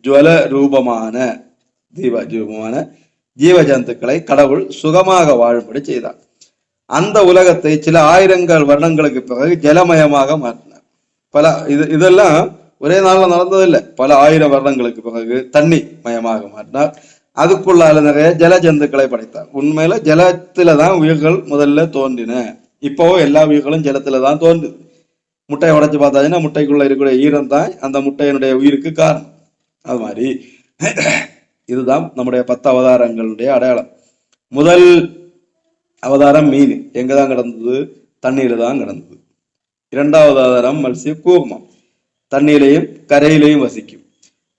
ஜுவல ரூபமான ஜீவ ஜந்துக்களை கடவுள் சுகமாக வாழும்படி செய்தார். அந்த உலகத்தை சில ஆயிரங்கள் வருடங்களுக்கு பிறகு ஜலமயமாக மாற்றினார். இதெல்லாம் ஒரே நாள்ல நடந்ததில்லை. பல ஆயிரம் வருடங்களுக்கு பிறகு தண்ணி மயமாக மாற்றினார். அதுக்குள்ளால நிறைய ஜல ஜந்துக்களை படைத்தார். உண்மையில ஜலத்துலதான் உயிர்கள் முதல்ல தோன்றின. இப்போ எல்லா உயிர்களும் ஜலத்துலதான் தோன்றுது. முட்டையை உடைச்சு பார்த்தாச்சுன்னா முட்டைக்குள்ள இருக்கக்கூடிய ஈரம் தான் அந்த முட்டையினுடைய உயிருக்கு காரணம். அது மாதிரி இதுதான் நம்முடைய 10 அவதாரங்களுடைய அடையாளம். முதல் அவதாரம் மீன் எங்கதான் கிடந்தது? தண்ணீர் தான் கிடந்தது. 2வது அவதாரம் மத்ஸ்ய கூர்மம், தண்ணீரையும் கரையிலையும் வசிக்கும்.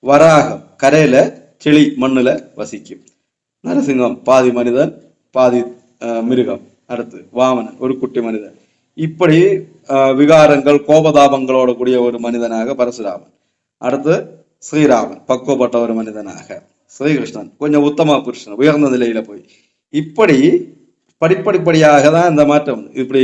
வராகம் கரையில செளி மண்ணுல வசிக்கும். நரசிங்கம் பாதி மனிதன் பாதி மிருகம். அடுத்து வாமனன் ஒரு குட்டி மனிதன். இப்படி விகாரங்கள் கோபதாபங்களோட கூடிய ஒரு மனிதனாக பரசுராமன். அடுத்து ஸ்ரீராமன் பக்குவப்பட்ட ஒரு மனிதனாக. ஸ்ரீகிருஷ்ணன் கொஞ்சம் உத்தம புருஷன் உயர்ந்த நிலையில போய். இப்படி படிப்படிப்படியாக தான் இந்த மாற்றம். இப்படி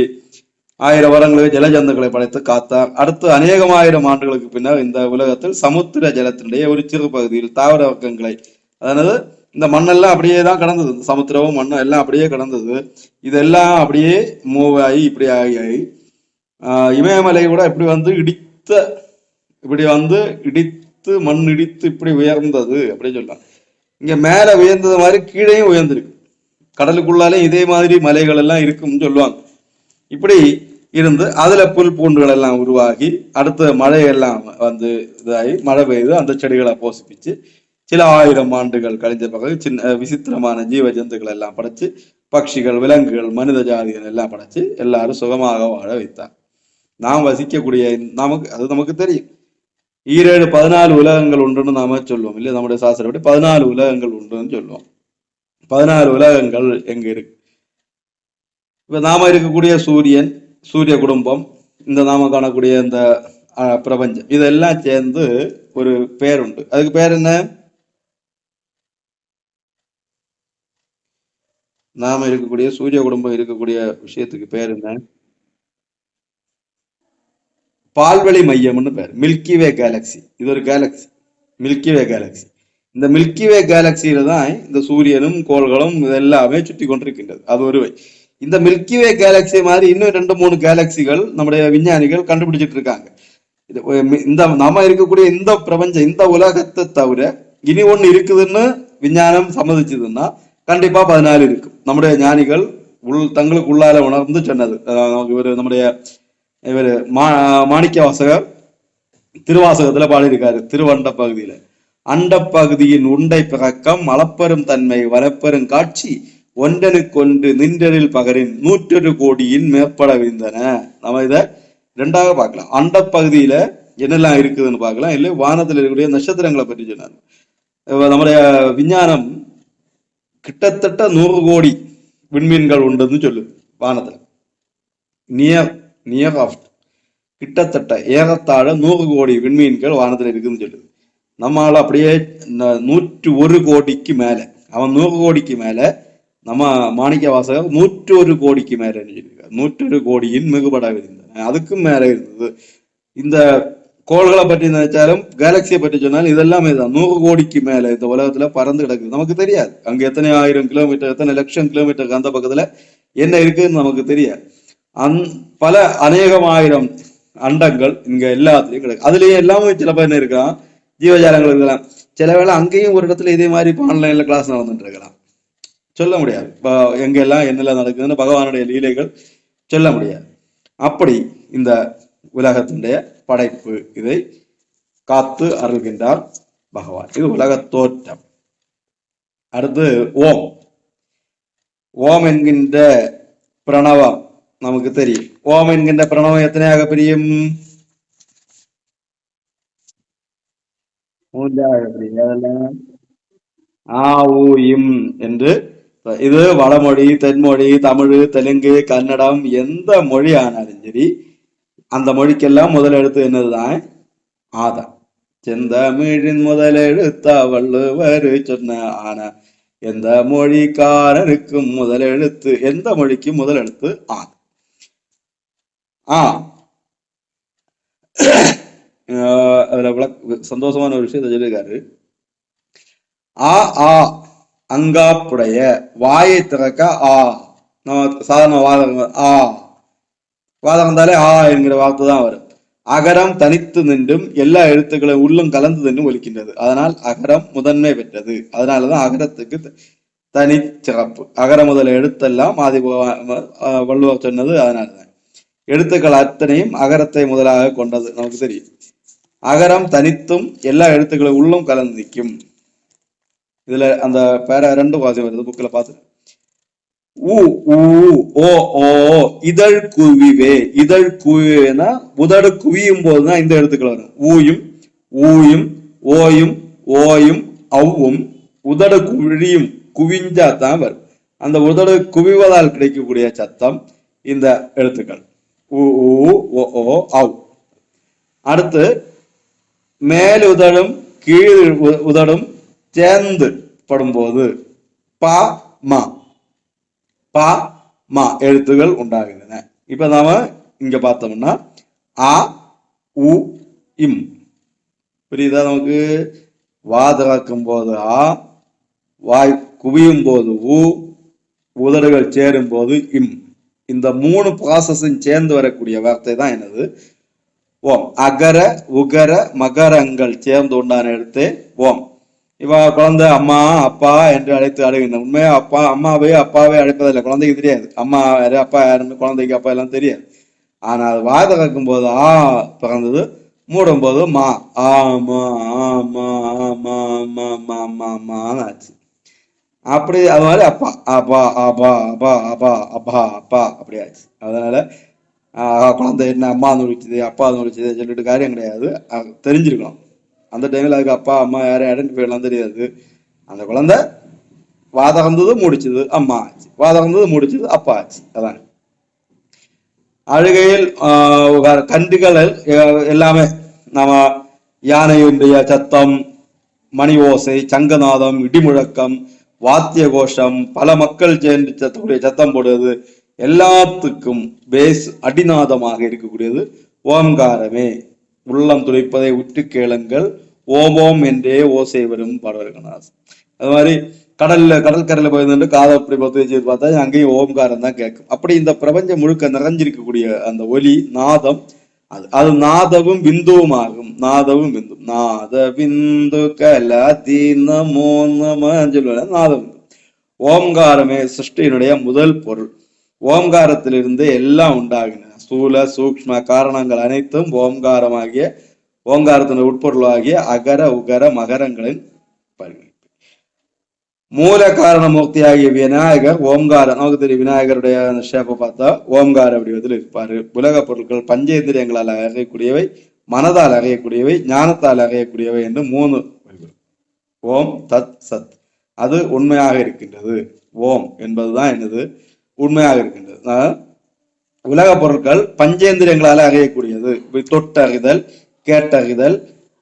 1000 வருடங்களுக்கு ஜலஜந்துக்களை படைத்து காத்தார். அடுத்து அநேகமாயிரம் ஆண்டுகளுக்கு பின்னர் இந்த உலகத்தில் சமுத்திர ஜலத்தினுடைய ஒரு சிறு பகுதியில் தாவர வர்க்கங்களை, அதாவது இந்த மண்ணெல்லாம் அப்படியே தான் கடந்தது. சமுத்திரமும் மண்ணும் எல்லாம் அப்படியே கடந்தது. இதெல்லாம் அப்படியே மூவ் ஆகி இப்படி ஆகி இமயமலை கூட இப்படி வந்து இடித்து மண் இடித்து இப்படி உயர்ந்தது அப்படின்னு சொல்லலாம். இங்க மேல உயர்ந்தது மாதிரி கீழேயும் உயர்ந்திருக்கு. கடலுக்குள்ளாலே இதே மாதிரி மலைகள் எல்லாம் இருக்கும்னு சொல்லுவாங்க. இப்படி இருந்து அதுல புல் பூண்டுகள் எல்லாம் உருவாகி அடுத்த மழையெல்லாம் வந்து இதாகி மழை பெய்து அந்த செடிகளை போசிப்பிச்சு சில 1000 ஆண்டுகள் கழிஞ்ச பிறகு சின்ன விசித்திரமான ஜீவ ஜந்துக்கள் எல்லாம் படைச்சு பட்சிகள் விலங்குகள் மனித ஜாதிகள் எல்லாம் படைச்சு எல்லாரும் சுகமாக வாழ வைத்தார். நாம் வசிக்கக்கூடிய நமக்கு தெரியும். 14 உலகங்கள் உண்டுன்னு நாம சொல்லுவோம் இல்லையா? நம்முடைய சாஸ்திரப்படி 14 உலகங்கள் உண்டுன்னு சொல்லுவோம். 14 உலகங்கள் எங்க இருக்கு? இப்ப நாம இருக்கக்கூடிய சூரியன், சூரிய குடும்பம், இந்த நாம காணக்கூடிய இந்த பிரபஞ்சம், இதெல்லாம் சேர்ந்து ஒரு பேர் உண்டு. அதுக்கு பேர் என்ன? நாம இருக்கக்கூடிய சூரிய குடும்பம் இருக்கக்கூடிய விஷயத்துக்கு பேர் என்ன? பால்வெளி மையம்னு பேர். Milky Way Galaxy. இது ஒரு கேலக்சி, மில்கிவே கேலக்சி. இந்த மில்கிவே கேலக்சியில தான் இந்த சூரியனும் கோள்களும் இதெல்லாமே சுற்றி கொண்டிருக்கின்றது. அது ஒருவை. இந்த மில்கிவே கேலக்சி மாதிரி இன்னும் 2-3 கேலக்சிகள் நம்முடைய விஞ்ஞானிகள் கண்டுபிடிச்சிட்டு இருக்காங்க. இந்த நாம இருக்கக்கூடிய இந்த பிரபஞ்சம், இந்த உலகத்தை தவிர இனி ஒண்ணு இருக்குதுன்னு விஞ்ஞானம் சம்மதிச்சதுன்னா கண்டிப்பா 14 இருக்கு. நம்முடைய ஞானிகள் தங்களுக்கு உள்ளால உணர்ந்து சொன்னது. இவர் மாணிக்க வாசகர் திருவாசகத்துல பாடியிருக்காரு. திருவண்ட பகுதியில அண்ட பகுதியின் உண்டை பிறக்கம் அளப்பெரும் தன்மை வரப்பெரும் காட்சி ஒன்றனுக்கொன்று நின்றரில் பகரின் 101 கோடியின் மேற்பட விழுந்தன. நம்ம இதை 2ஆக பார்க்கலாம். அண்ட பகுதியில என்னெல்லாம் இருக்குதுன்னு பார்க்கலாம். இல்லை வானத்தில் இருக்கக்கூடிய நட்சத்திரங்களை பற்றி சொன்னாங்க. நம்முடைய விஞ்ஞானம் கிட்டத்தட்ட 100 கோடி விண்மீன்கள் உண்டுன்னு சொல்லுது வானத்துல. நியர் ஆஃப் கிட்டத்தட்ட ஏறத்தாழ 100 கோடி விண்மீன்கள் வானத்துல இருக்குதுன்னு சொல்லுது. நம்மளால அப்படியே 101 கோடிக்கு மேல, அவன் 100 கோடிக்கு மேல, நம்ம மாணிக்க வாசகர் 101 கோடிக்கு மேல சொல்லியிருக்காரு. 101 கோடியின் மிகுபட இருந்தன, அதுக்கும் மேல இருந்தது. இந்த கோள்களை பற்றி நினைச்சாலும் கேலக்சியை பற்றி சொன்னாலும் இதெல்லாமே தான் 100 கோடிக்கு மேல இந்த உலகத்துல பறந்து கிடக்குது. நமக்கு தெரியாது அங்க எத்தனை 1000 கிலோமீட்டர் எத்தனை லட்சம் கிலோமீட்டருக்கு அந்த பக்கத்துல என்ன இருக்குன்னு நமக்கு தெரியாது. பல அநேகமாயிரம் அண்டங்கள் இங்க எல்லாத்துலயும் கிடக்கு. அதுலயும் எல்லாமே சில பேர் என்ன இருக்கலாம், ஜீவஜாலங்கள் இருக்கலாம். சில வேளை அங்கேயும் ஒரு இடத்துல இதே மாதிரி இப்போ ஆன்லைன்ல கிளாஸ் நடந்துட்டு இருக்கலாம். சொல்ல முடியாது எங்கெல்லாம் என்னெல்லாம் நடக்குதுன்னு பகவானுடைய லீலைகள் சொல்ல முடியாது. அப்படி இந்த உலகத்தினுடைய படைப்பு இதை காத்து அருள்கின்றார் பகவான். இது உலக தோற்றம். அடுத்து ஓம். ஓம் என்கின்ற பிரணவம் நமக்கு தெரியும். ஓம் என்கின்ற பிரணவம் எத்தனையாக பிரியும்? மூன்றாக பிரியும். அதெல்லாம் ஆ ஊ இம் என்று. இது வடமொழி, தென்மொழி, தமிழ், தெலுங்கு, கன்னடம், எந்த மொழி ஆனாலும் சரி அந்த மொழிக்கெல்லாம் முதல் எழுத்து என்னதுதான்? ஆதான். செந்தமிழின் முதல் எழுத்தா வள்ளுவர் சொன்ன ஆனா எந்த மொழிக்காரனுக்கும் முதல் எழுத்து, எந்த மொழிக்கும் முதல் எழுத்து ஆ. ஆ அதுல சந்தோஷமான ஒரு விஷயத்தை சொல்லியிருக்காரு. ஆ ஆ அங்காப்புடைய வாயை திறக்க ஆ. நம்ம சாதாரண வாதம் ஆ வாதம் வந்தாலே ஆ என்கிற வார்த்தை தான் வரும். அகரம் தனித்து நின்றும் எல்லா எழுத்துக்களும் உள்ளும் கலந்து நின்று ஒலிக்கின்றது. அதனால் அகரம் முதன்மை பெற்றது. அதனாலதான் அகரத்துக்கு தனி சிறப்பு. அகர முதல எழுத்தெல்லாம் ஆதி வள்ளுவர் சொன்னது அதனாலதான். எழுத்துக்கள் அத்தனையும் அகரத்தை முதலாக கொண்டது நமக்கு தெரியும். அகரம் தனித்தும் எல்லா எழுத்துக்களும் உள்ளும் கலந்து நிற்கும். இதுல அந்த பேர 2 வாசியம் வருது புக்ல பாத்து. ஊ ஊ ஓ ஓ இதழ் குவிவே. இதழ் குவிவேனா உதடு குவியும் போதுதான் இந்த எழுத்துக்கள் வரும். ஊயும் ஊயும் ஓயும் ஓயும் அவ்வும் உதடு குழியும் குவிஞ்சா தான் வரும். அந்த உதடு குவிவதால் கிடைக்கக்கூடிய சத்தம் இந்த எழுத்துக்கள் ஊ ஊ ஓ அவ். அடுத்து மேல் உதடும் கீழ் உதடும் சேர்ந்து படும்போது பா மா பா மா எழுத்துகள் உண்டாகின்றன. இப்ப நாம இங்க பார்த்தோம்னா ஆ உ இம். புரியுதா நமக்கு? வா திறக்கும் போது ஆ, வாய் குவியும் போது ஊ, உதடுகள் சேரும் போது இம். இந்த 3 ப்ராசஸும் சேர்ந்து வரக்கூடிய வார்த்தை தான் என்னது? ஓம். அகர உகர மகரங்கள் சேர்ந்து உண்டான எழுத்து ஓம். இவ குழந்தை அம்மா அப்பா என்று அழைத்து அழுகின்ற. உண்மையா அப்பா அம்மாவே அப்பாவே அழைப்பதில்லை. குழந்தைக்கு தெரியாது அம்மா யாரு அப்பா யாருன்னு. குழந்தைக்கு அப்பா எல்லாம் தெரியாது. ஆனா அது வாய் திறக்கும் போது ஆ பிறந்தது, மூடும் போது மா ஆமா ஆமா ஆமா ஆமா ஆமா ஆமான்னு ஆச்சு. அப்படி அது மாதிரி அப்பா அப்பா அப்பா அப்பா அப்பா அப்பா அப்பா அப்படி ஆச்சு. அதனால குழந்தை என்ன அம்மா நுழிச்சுது அப்பா நுழிச்சுது சொல்லிட்டு காரியம் கிடையாது. தெரிஞ்சிருக்கணும். அந்த டைம்ல அதுக்கு அப்பா அம்மா யாரும் ஐடென்டிஃபை எல்லாம் தெரியாது. அந்த குழந்தை வாதம் வந்தது முடிச்சது அம்மா ஆச்சு, வாதம் வந்தது முடிச்சது அப்பா ஆச்சு. அதான் அழுகையில் கன்றுகள் எல்லாமே நம்ம யானையுடைய சத்தம், மணி ஓசை, சங்கநாதம், இடிமுழக்கம், வாத்திய கோஷம், பல மக்கள் சேர்ந்து சத்தக்கூடிய சத்தம் போடுவது எல்லாத்துக்கும் பேஸ் அடிநாதமாக இருக்கக்கூடியது ஓம்காரமே. உள்ளம் துளைப்பதை உற்று கேளுங்கள் ஓம் ஓம் என்றே ஓசை வரும் பாடல்களாஸ். அது மாதிரி கடற்கரையில போயிருந்து காதை அப்படி பத்து வச்சு பார்த்தா அங்கேயும் ஓம்காரம் தான் கேட்கும். அப்படி இந்த பிரபஞ்சம் முழுக்க நிறைஞ்சிருக்கக்கூடிய அந்த ஒலி நாதம் அது நாதவும் விந்துவும் ஆகும். நாதவும் விந்து நாத விந்து கலாதி நமோ நமன்னு சொல்லுவாங்க. நாதம் ஓம்காரமே சிருஷ்டியினுடைய முதல் பொருள். ஓம்காரத்திலிருந்து எல்லாம் உண்டாகின. ஸ்தூல சூக்ஷ்ம காரணங்கள் அனைத்தும் ஓம்காரமாகிய ஓங்காரத்தின் உட்பொருளாகிய அகர உகர மகரங்களின் பரிணாமம். மூல காரண மூர்த்தியாகிய விநாயகர் ஓம்காரம். நமக்கு தெரியும் விநாயகருடைய ஷேப்பை பார்த்தா ஓம்கார வடிவத்தில் இருப்பாரு. உலக பொருட்கள் பஞ்சேந்திரியங்களால் அறியக்கூடியவை, மனதால் அறியக்கூடியவை, ஞானத்தால் அறியக்கூடியவை என்று 3 ஓம் தத் சத். அது உண்மையாக இருக்கின்றது. ஓம் என்பதுதான் என்னது? உண்மையாக இருக்கின்றது. உலக பொருட்கள் பஞ்சேந்திரியங்களால அறியக்கூடியது. தொட்டறிதல், கேட்டறிதல்,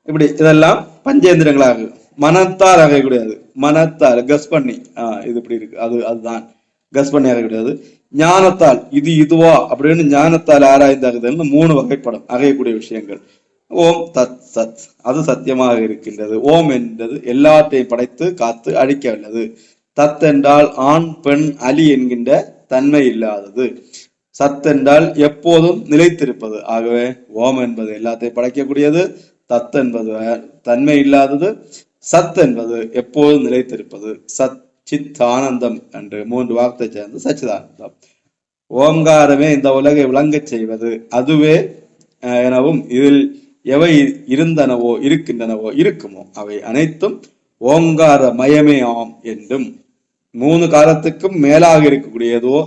இப்படி இதெல்லாம் பஞ்சேந்திரங்களாக. மனத்தால் அறியக்கூடியது. மனத்தால் கஸ் பண்ணி இது இப்படி இருக்கு அதுதான் கஸ் பண்ணி அறியக்கூடியது. ஞானத்தால் இது இதுவா அப்படின்னு ஞானத்தால் ஆராய்ந்து அறிதல்னு 3 வகைப்படும் அறியக்கூடிய விஷயங்கள். ஓம் தத் சத் அது சத்தியமாக இருக்கின்றது. ஓம் என்றது எல்லாத்தையும் படைத்து காத்து அழிக்க வல்லது. தத் என்றால் ஆண் பெண் அலி என்கின்ற தன்மை இல்லாதது. சத் என்றால் எப்போதும் நிலைத்திருப்பது. ஆகவே ஓம் என்பது எல்லாத்தையும் படைக்கக்கூடியது. தத் என்பது தன்மை இல்லாதது. சத் என்பது எப்போதும் நிலைத்திருப்பது. சத் சித் ஆனந்தம் என்று 3 வார்த்தை சேர்ந்து சச்சிதானந்தம். ஓம்காரமே இந்த உலகை விளங்கச் செய்வது. அதுவே எனவும் இதில் எவை இருந்தனவோ இருக்கின்றனவோ இருக்குமோ அவை அனைத்தும் ஓங்கார மயமே ஆம் என்றும் 3 காலத்துக்கும் மேலாக இருக்கக்கூடியதோ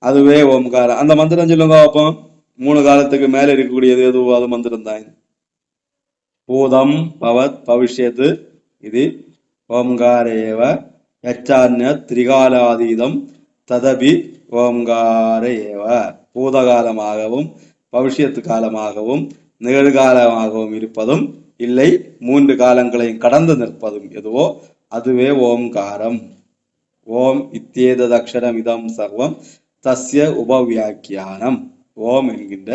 அதுவே ஓம்காரம். அந்த மந்திரம் சொல்லுங்க பார்ப்போம். 3 காலத்துக்கு மேல இருக்கக்கூடியது எதுவோ அது மந்திரம் தான். பூதம் பவத் பவிஷ்யத்து இது ஓம்காரேவ யச்சான்ய திரிகாலாதீதம் ததபி ஓம்கார ஏவ. பூதகாலமாகவும் பவிஷ்யத்து காலமாகவும் நிகழ்காலமாகவும் இருப்பதும் இல்லை 3 காலங்களையும் கடந்து நிற்பதும் எதுவோ அதுவே ஓம்காரம். ஓம் இத்தியேதத் அக்ஷரம் இதம் சர்வம் தஸ்ய உபவியாக்கியானம். ஓம் என்கின்ற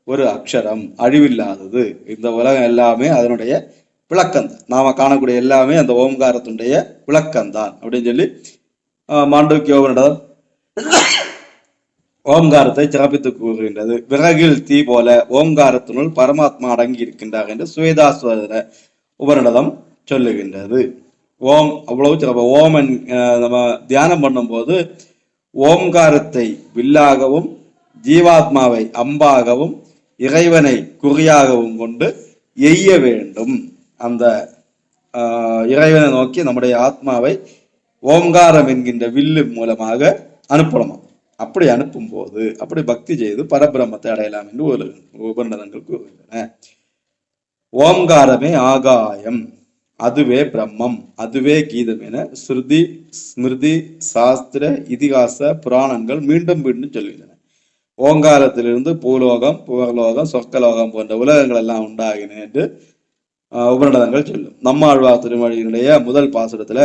ஒரு அக்ஷரம் அழிவில்லாதது. இந்த உலகம் எல்லாமே அதனுடைய விளக்கம்தான். நாம காணக்கூடிய எல்லாமே அந்த ஓம்காரத்துடைய விளக்கம்தான் அப்படின்னு சொல்லி மாண்டூக்கியோகனிடம் ஓம்காரத்தை சிறப்பித்து கூறுகின்றது. விறகில் தீ போல ஓம்காரத்தினுள் பரமாத்மா அடங்கி இருக்கின்றார் என்று சுவேதாஸ்வர உபனிடதம் சொல்லுகின்றது. ஓம் அவ்வளவு சிறப்பு. ஓம் நம்ம தியானம் பண்ணும்போது ஓம்காரத்தை வில்லாகவும் ஜீவாத்மாவை அம்பாகவும் இறைவனை குறியாகவும் கொண்டு எய்ய வேண்டும். அந்த இறைவனை நோக்கி நம்முடைய ஆத்மாவை ஓம்காரம் என்கின்ற வில்லு மூலமாக அனுப்பணுமா. அப்படி அனுப்பும் போது அப்படி பக்தி செய்து பரபிரம்மத்தை அடையலாம் என்று ஒரு உபநிடதங்கள் கூறுகின்றன. ஓம்காரமே ஆகாயம், அதுவே பிரம்மம், அதுவே கீதம் என ஸ்ருதி ஸ்மிருதி சாஸ்திர இதிகாச புராணங்கள் மீண்டும் மீண்டும் சொல்கின்றன. ஓங்காரத்திலிருந்து பூலோகம் புகர்லோகம் சொர்க்கலோகம் போன்ற உலகங்கள் எல்லாம் உண்டாகின என்று உபநிடதங்கள் சொல்லும். நம்மாழ்வார் திருமொழியினுடைய முதல் பாசுரத்துல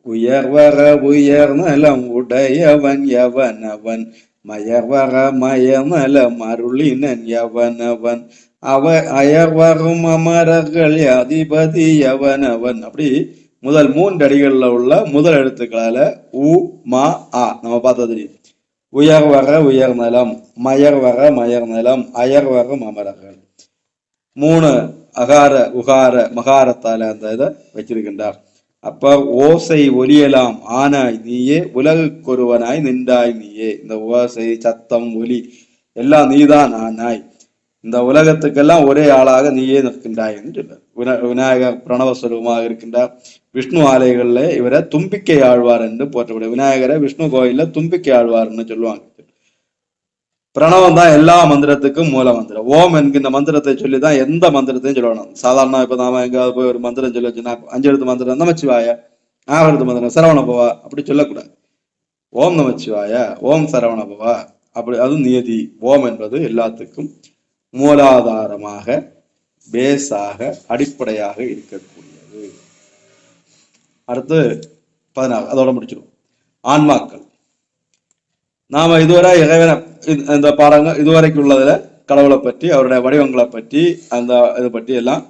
உயர்வர உயர்நலம் உடையவன் எவன் அவன் மயர்வர மயநலம் அருளினன் எவன் அவன் அவ அயர்வரும் அமரர்கள் அதிபதி எவன் அவன். அப்படி முதல் 3 அடிகள்ல உள்ள முதல் எழுத்துக்களால உ மா ஆ நம்ம பார்த்தா தெரியும். உயர்வர உயர்நலம், மயர்வர மயர்நலம், அயர்வரும் அமரர்கள். 3 அகார உகார மகாரத்தால அந்த இதை வச்சிருக்கின்றார். அப்ப ஓசை ஒலியலாம் ஆனாய் நீயே உலகுக்கொருவனாய் நின்றாய் நீயே. இந்த ஓசை சத்தம் ஒலி எல்லாம் நீதான் ஆனாய், இந்த உலகத்துக்கெல்லாம் ஒரே ஆளாக நீயே நிற்கின்றாய் என்று சொல்ல. விநாயகர் பிரணவஸ்வரூபமாக இருக்கின்றார். விஷ்ணு ஆலயங்கள்ல இவரை தும்பிக்கை ஆழ்வார் என்று போற்றக்கூடிய விநாயகரை விஷ்ணு கோயில்ல தும்பிக்கை ஆழ்வார்னு சொல்லுவாங்க. பிரணவம் தான் எல்லா மந்திரத்துக்கும் மூல மந்திரம். ஓம் என்கின்ற மந்திரத்தை சொல்லிதான் எந்த மந்திரத்தையும் சொல்லணும். சாதாரண இப்ப நாம எங்காவது போய் ஒரு மந்திரம் சொல்ல வச்சுன்னா 5 எழுத்து மந்திரம் நமச்சிவாய, 6 எழுத்து மந்திரம் சரவண பவா அப்படி சொல்லக்கூடாது. ஓம் நமச்சிவாய, ஓம் சரவண பவா அப்படி, அது நியதி. ஓம் என்பது எல்லாத்துக்கும் மூலாதாரமாக பேஸாக அடிப்படையாக இருக்கக்கூடியது. அடுத்து 16 அதோட முடிச்சிடும். ஆன்மாக்கள். நாம இதுவரை இறைவனை இந்த பாடங்கள் இதுவரைக்கும் உள்ளதுல கடவுளை பற்றி அவருடைய வடிவங்களை பற்றி அந்த இதை பற்றி எல்லாம்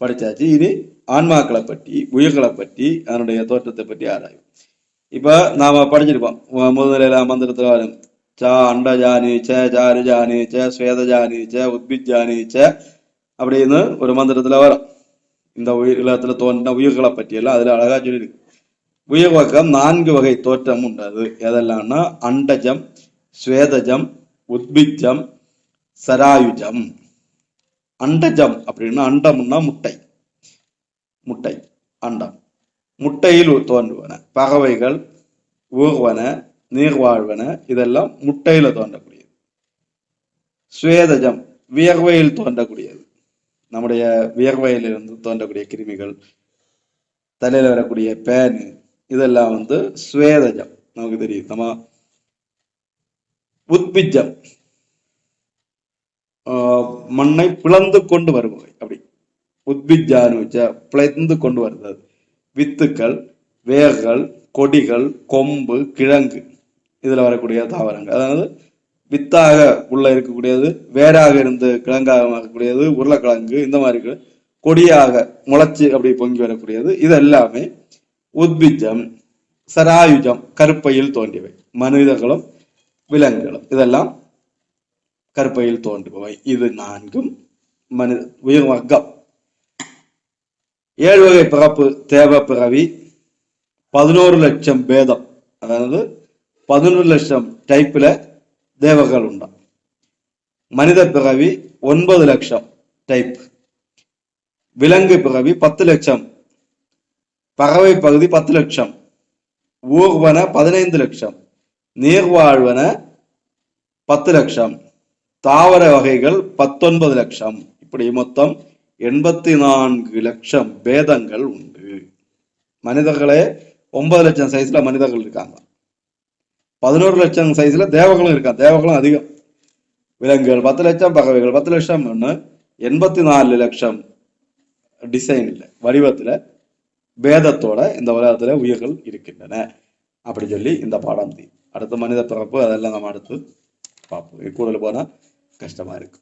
படிச்சாச்சு. இனி ஆன்மாக்களை பற்றி உயிர்களை பற்றி அதனுடைய தோற்றத்தை பற்றி ஆராயும். இப்ப நாம படிச்சிருப்போம் முதலில் மந்திரத்துல வரும் ச அண்டஜானிச்ச சாருஜானிச்ச ஸ்வேதஜானிச்ச உத்பிஜானிச்ச அப்படின்னு ஒரு மந்திரத்துல வரும். இந்த உலகத்துல தோன்ற உயிர்களை பற்றி எல்லாம் அதுல அழகா சொல்லியிருக்கு. உயிர் வர்க்கம் 4 வகை தோற்றம் உண்டது. எதெல்லாம்னா அண்டஜம், ஸ்வேதஜம், உத்பிஜம், சராயுஜம். அண்டஜம் அப்படின்னா அண்டம்னா முட்டை, முட்டை அண்டம். முட்டையில் தோன்றுவன பறவைகள், ஊர்வன, நீர்வாழ்வன இதெல்லாம் முட்டையில தோன்றக்கூடியது. ஸ்வேதஜம் வியர்வையில் தோன்றக்கூடியது. நம்முடைய வியர்வையிலிருந்து தோன்றக்கூடிய கிருமிகள், தலையில வரக்கூடிய பேனு இதெல்லாம் ஸ்வேதஜம் நமக்கு தெரியும். நம்ம உத்பிஜம் மண்ணை பிளந்து கொண்டு வருபவை. அப்படி உத்பிஜானுச்ச பிளந்து கொண்டு வருது. வித்துக்கள், வேர்கள், கொடிகள், கொம்பு, கிழங்கு இதுல வரக்கூடிய தாவரங்கள். அதாவது வித்தாக உள்ள இருக்கக்கூடியது, வேறாக இருந்து கிழங்காக இருக்கக்கூடியது, உருளைக்கிழங்கு இந்த மாதிரி கொடியாக முளைச்சு அப்படி பொங்கி வரக்கூடியது. இது எல்லாமே உத்பிஜம். சராயுஜம் கருப்பையில் தோன்றியவை. மனிதர்களும் விலங்குகளும் இதெல்லாம் கருப்பையில் தோன்றுபவை. இது 4ம் மனித உயிர் வர்க்கம். 7 வகை பிறப்பு தேவ பிறவி, 11 லட்சம் பேதம். அதாவது 11 லட்சம் டைப்ல தேவர்கள் உண்டா. மனித பிறவி 9 லட்சம் டைப். விலங்கு பிறவி 10 லட்சம். பறவை பகுதி 10 லட்சம். ஊர்வன 15 லட்சம். நீர்வாழ்வன 10 லட்சம், தாவர வகைகள் 19 லட்சம், இப்படி மொத்தம் 84 லட்சம் பேதங்கள் உண்டு. மனிதர்களே 9 லட்சம் சைஸ்ல மனிதர்கள் இருக்காங்க, 11 லட்சம் சைஸ்ல தேவர்களும் இருக்காங்க. தேவர்களும் அதிகம். விலங்குகள் 10 லட்சம், பறவைகள் 10 லட்சம், 84 லட்சம் டிசைன்ல வடிவத்துல பேதத்தோட இந்த உலகத்துல உயிர்கள் இருக்கின்றன. அப்படி சொல்லி இந்த பாடம் அடுத்த மனித பிறப்பு அதெல்லாம் நம்ம அடுத்து பார்ப்போம். கூடுதல் போனா கஷ்டமா இருக்கு.